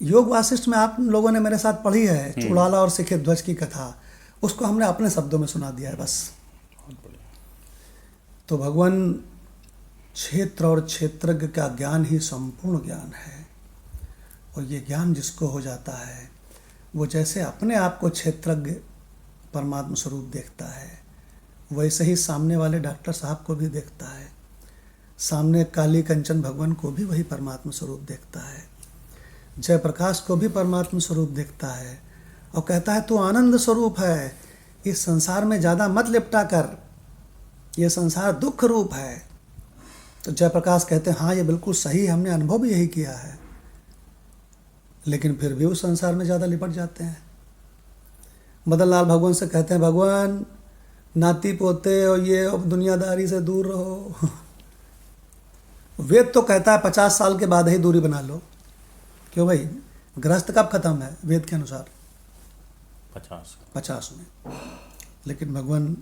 योग वासिष्ठ में आप लोगों ने मेरे साथ पढ़ी है, चुड़ाला और सिखे ध्वज की कथा, उसको हमने अपने शब्दों में सुना दिया है बस। बहुत बढ़िया। तो भगवान क्षेत्र और क्षेत्रज्ञ का ज्ञान ही संपूर्ण ज्ञान है। और ये ज्ञान जिसको हो जाता है, वो जैसे अपने आप को क्षेत्रज्ञ परमात्मा स्वरूप देखता है, वैसे ही सामने वाले डॉक्टर साहब को भी देखता है, सामने काली कंचन भगवान को भी वही परमात्मा स्वरूप देखता है, जयप्रकाश को भी परमात्मा स्वरूप देखता है, और कहता है तू आनंद स्वरूप है, इस संसार में ज़्यादा मत लिपटा कर, ये संसार दुख रूप है। तो जयप्रकाश कहते हैं हाँ ये बिल्कुल सही, हमने अनुभव भी यही किया है, लेकिन फिर भी उस संसार में ज़्यादा लिपट जाते हैं। मदन लाल भगवान से कहते हैं भगवान नाती पोते और ये अब दुनियादारी से दूर रहो। वेद तो कहता है 50 साल के बाद ही दूरी बना लो। क्यों भाई? गृहस्थ कब खत्म है वेद के अनुसार? 50 में। लेकिन भगवान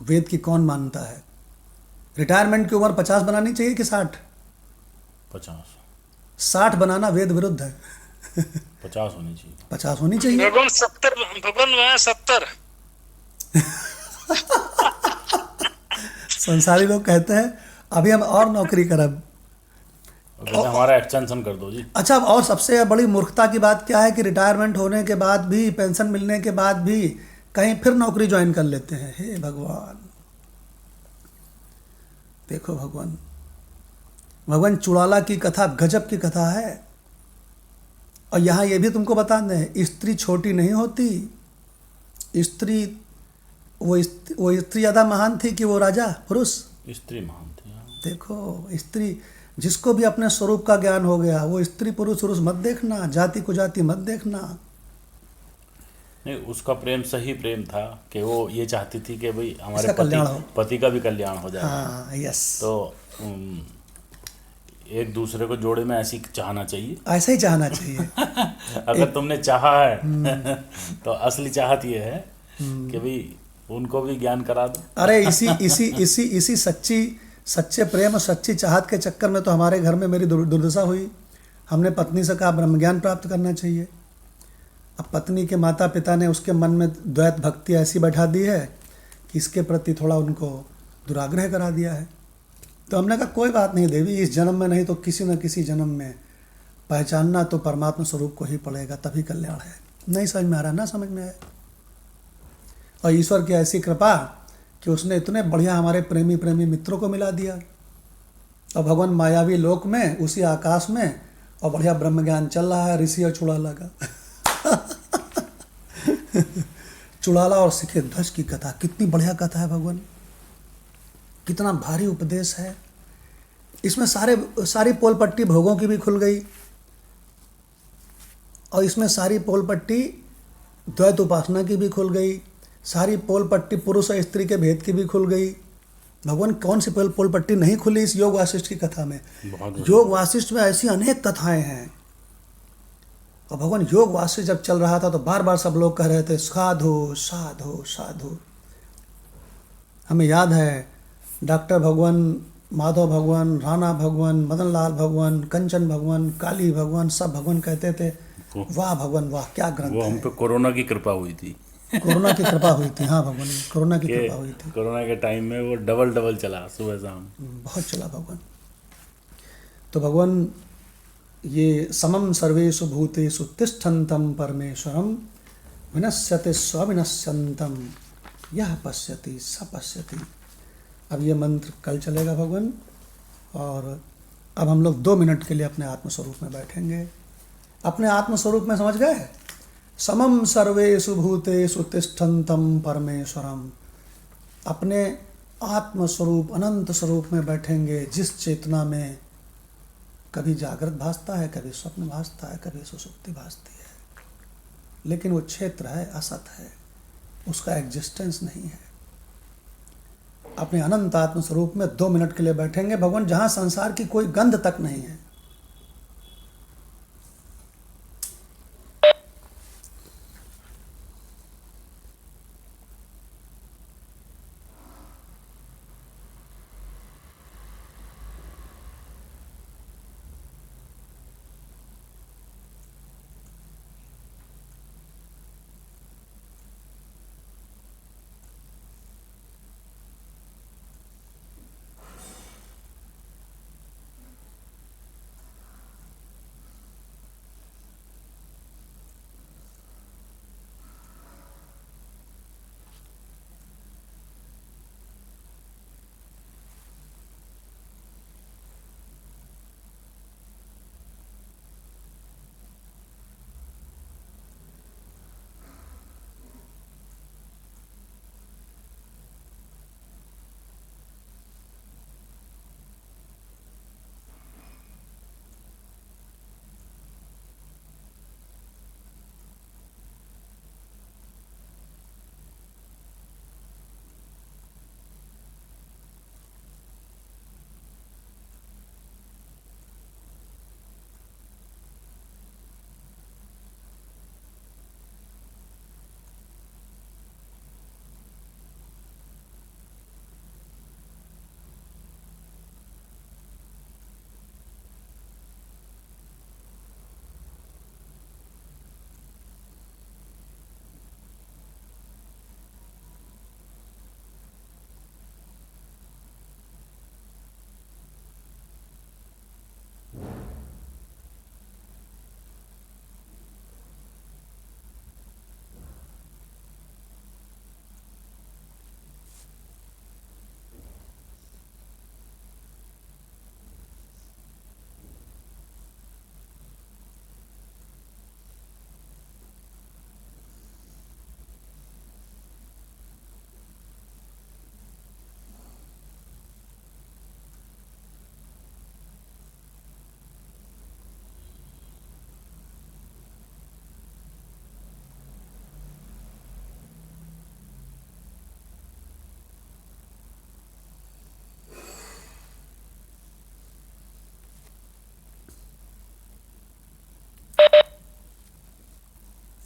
वेद की कौन मानता है? रिटायरमेंट की उम्र 50 बनानी चाहिए कि 60? 60 बनाना वेद विरुद्ध है। 50 होनी चाहिए। 50 होनी चाहिए। भगवान 70, भगवान मैं 70। संसारी लोग कहते हैं अभी हम और नौकरी करब। हमारा एक्सटेंशन कर दो जी। अच्छा, और सबसे बड़ी मूर्खता की बात क्या है कि रिटायरमेंट होने के बाद भी, पेंशन मिलने के बाद भी कहीं फिर नौकरी ज्वाइन कर लेते हैं। हे भगवान, देखो भगवान चुड़ाला की कथा गजब की कथा है। और यहाँ ये भी तुमको बता दें, स्त्री छोटी नहीं होती। स्त्री वो स्त्री ज़्यादा महान थी कि वो राजा पुरुष? स्त्री महान थी। देखो, स्त्री जिसको भी अपने स्वरूप का ज्ञान हो गया, वो स्त्री पुरुष मत देखना, जाति को जाति मत देखना। नहीं, उसका प्रेम सही प्रेम था कि वो ये चाहती थी कि भाई हमारे इसका कल्याण हो। पति का भी कल्याण हो जाए। हाँ, यस। तो एक दूसरे को जोड़े में ऐसी चाहना चाहिए, ऐसा ही चाहना चाहिए। अगर तुमने चाहा है तो असली चाहत ये है कि भाई उनको भी ज्ञान करा दो। अरे इसी सच्चे प्रेम और सच्ची चाहत के चक्कर में तो हमारे घर में मेरी दुर्दशा हुई। हमने पत्नी से कहा ब्रह्म ज्ञान प्राप्त करना चाहिए। अब पत्नी के माता पिता ने उसके मन में द्वैत भक्ति ऐसी बैठा दी है कि इसके प्रति थोड़ा उनको दुराग्रह करा दिया है। तो हमने कहा कोई बात नहीं देवी, इस जन्म में नहीं तो किसी न किसी जन्म में पहचानना तो परमात्मा स्वरूप को ही पड़ेगा, तभी कल्याण है। नहीं समझ में आ रहा, ना समझ में आए। और ईश्वर की ऐसी कृपा कि उसने इतने बढ़िया हमारे प्रेमी प्रेमी मित्रों को मिला दिया। और भगवान मायावी लोक में, उसी आकाश में, और बढ़िया ब्रह्म ज्ञान चल रहा है ऋषि और चुड़ाला का। चुड़ाला और सिखे ध्वज की कथा, कितनी बढ़िया कथा है भगवान, कितना भारी उपदेश है इसमें। सारी पोल पट्टी भोगों की भी खुल गई, और इसमें सारी पोल पट्टी द्वैत उपासना की भी खुल गई, सारी पोल पट्टी पुरुष और स्त्री के भेद की भी खुल गई। भगवान कौन सी पोल पट्टी नहीं खुली इस योग वासिष्ठ की कथा में। योग वासिष्ठ में ऐसी अनेक कथाएं हैं। और भगवान योग वासिष्ठ जब चल रहा था तो बार बार सब लोग कह रहे थे साधु साधु साधु। हमें याद है डॉक्टर भगवान, माधव भगवान, राणा भगवान, मदन लाल भगवान, कंचन भगवान, काली भगवान, सब भगवान कहते थे वाह भगवान वाह, क्या ग्रंथ वो हम पे कोरोना की कृपा हुई थी। कोरोना की कृपा हुई थी, हाँ भगवान, कोरोना की कृपा हुई थी। कोरोना के टाइम में वो डबल चला सुबह शाम, बहुत चला भगवान। तो भगवान ये समम सर्वेषु भूतेषु तिष्ठन्तं परमेश्वरम विनश्यति स्वविनश्यन्तं यह पश्यति स पश्यति। अब ये मंत्र कल चलेगा भगवान। और अब हम लोग 2 मिनट के लिए अपने आत्मस्वरूप में बैठेंगे। अपने आत्मस्वरूप में समझ गए, समम सर्वेषु भूतेषु तिष्ठन्तं परमेश्वरम। अपने आत्मस्वरूप अनंत स्वरूप में बैठेंगे, जिस चेतना में कभी जागृत भासता है, कभी स्वप्न भासता है, कभी सुसुप्ति भासती है, लेकिन वो क्षेत्र है, असत है, उसका एग्जिस्टेंस नहीं है। अपने अनंत आत्म स्वरूप में 2 मिनट के लिए बैठेंगे भगवान, जहां संसार की कोई गंध तक नहीं है।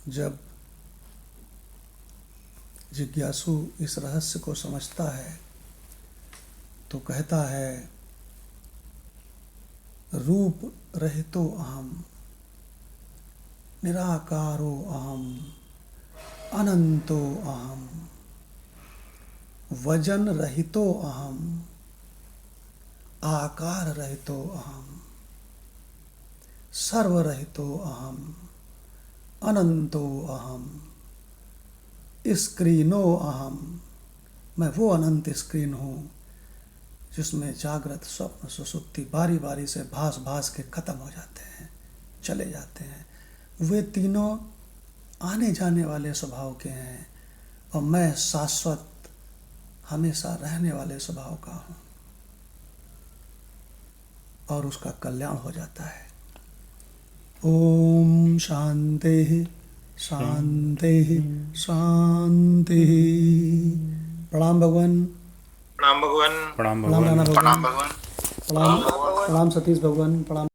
जब जिज्ञासु इस रहस्य को समझता है तो कहता है रूप रहितो अहम, निराकारो अहम, अनंतो अहम, वजन रहितो अहम, आकार रहितो अहम, सर्व रहितो अहम, अनंतो अहम, स्क्रीनो अहम, मैं वो अनंत स्क्रीन हूँ जिसमें जागृत स्वप्न सुसुप्ति बारी बारी से भास भास के खत्म हो जाते हैं, चले जाते हैं। वे तीनों आने जाने वाले स्वभाव के हैं और मैं शाश्वत हमेशा रहने वाले स्वभाव का हूँ, और उसका कल्याण हो जाता है। ओम शांति शांति शांति। प्रणाम भगवान। प्रणाम भगवान। प्रणाम प्रणाम भगवान। नाना भगवान। भगवान। प्रणाम प्रणाम सतीश भगवान। प्रणाम।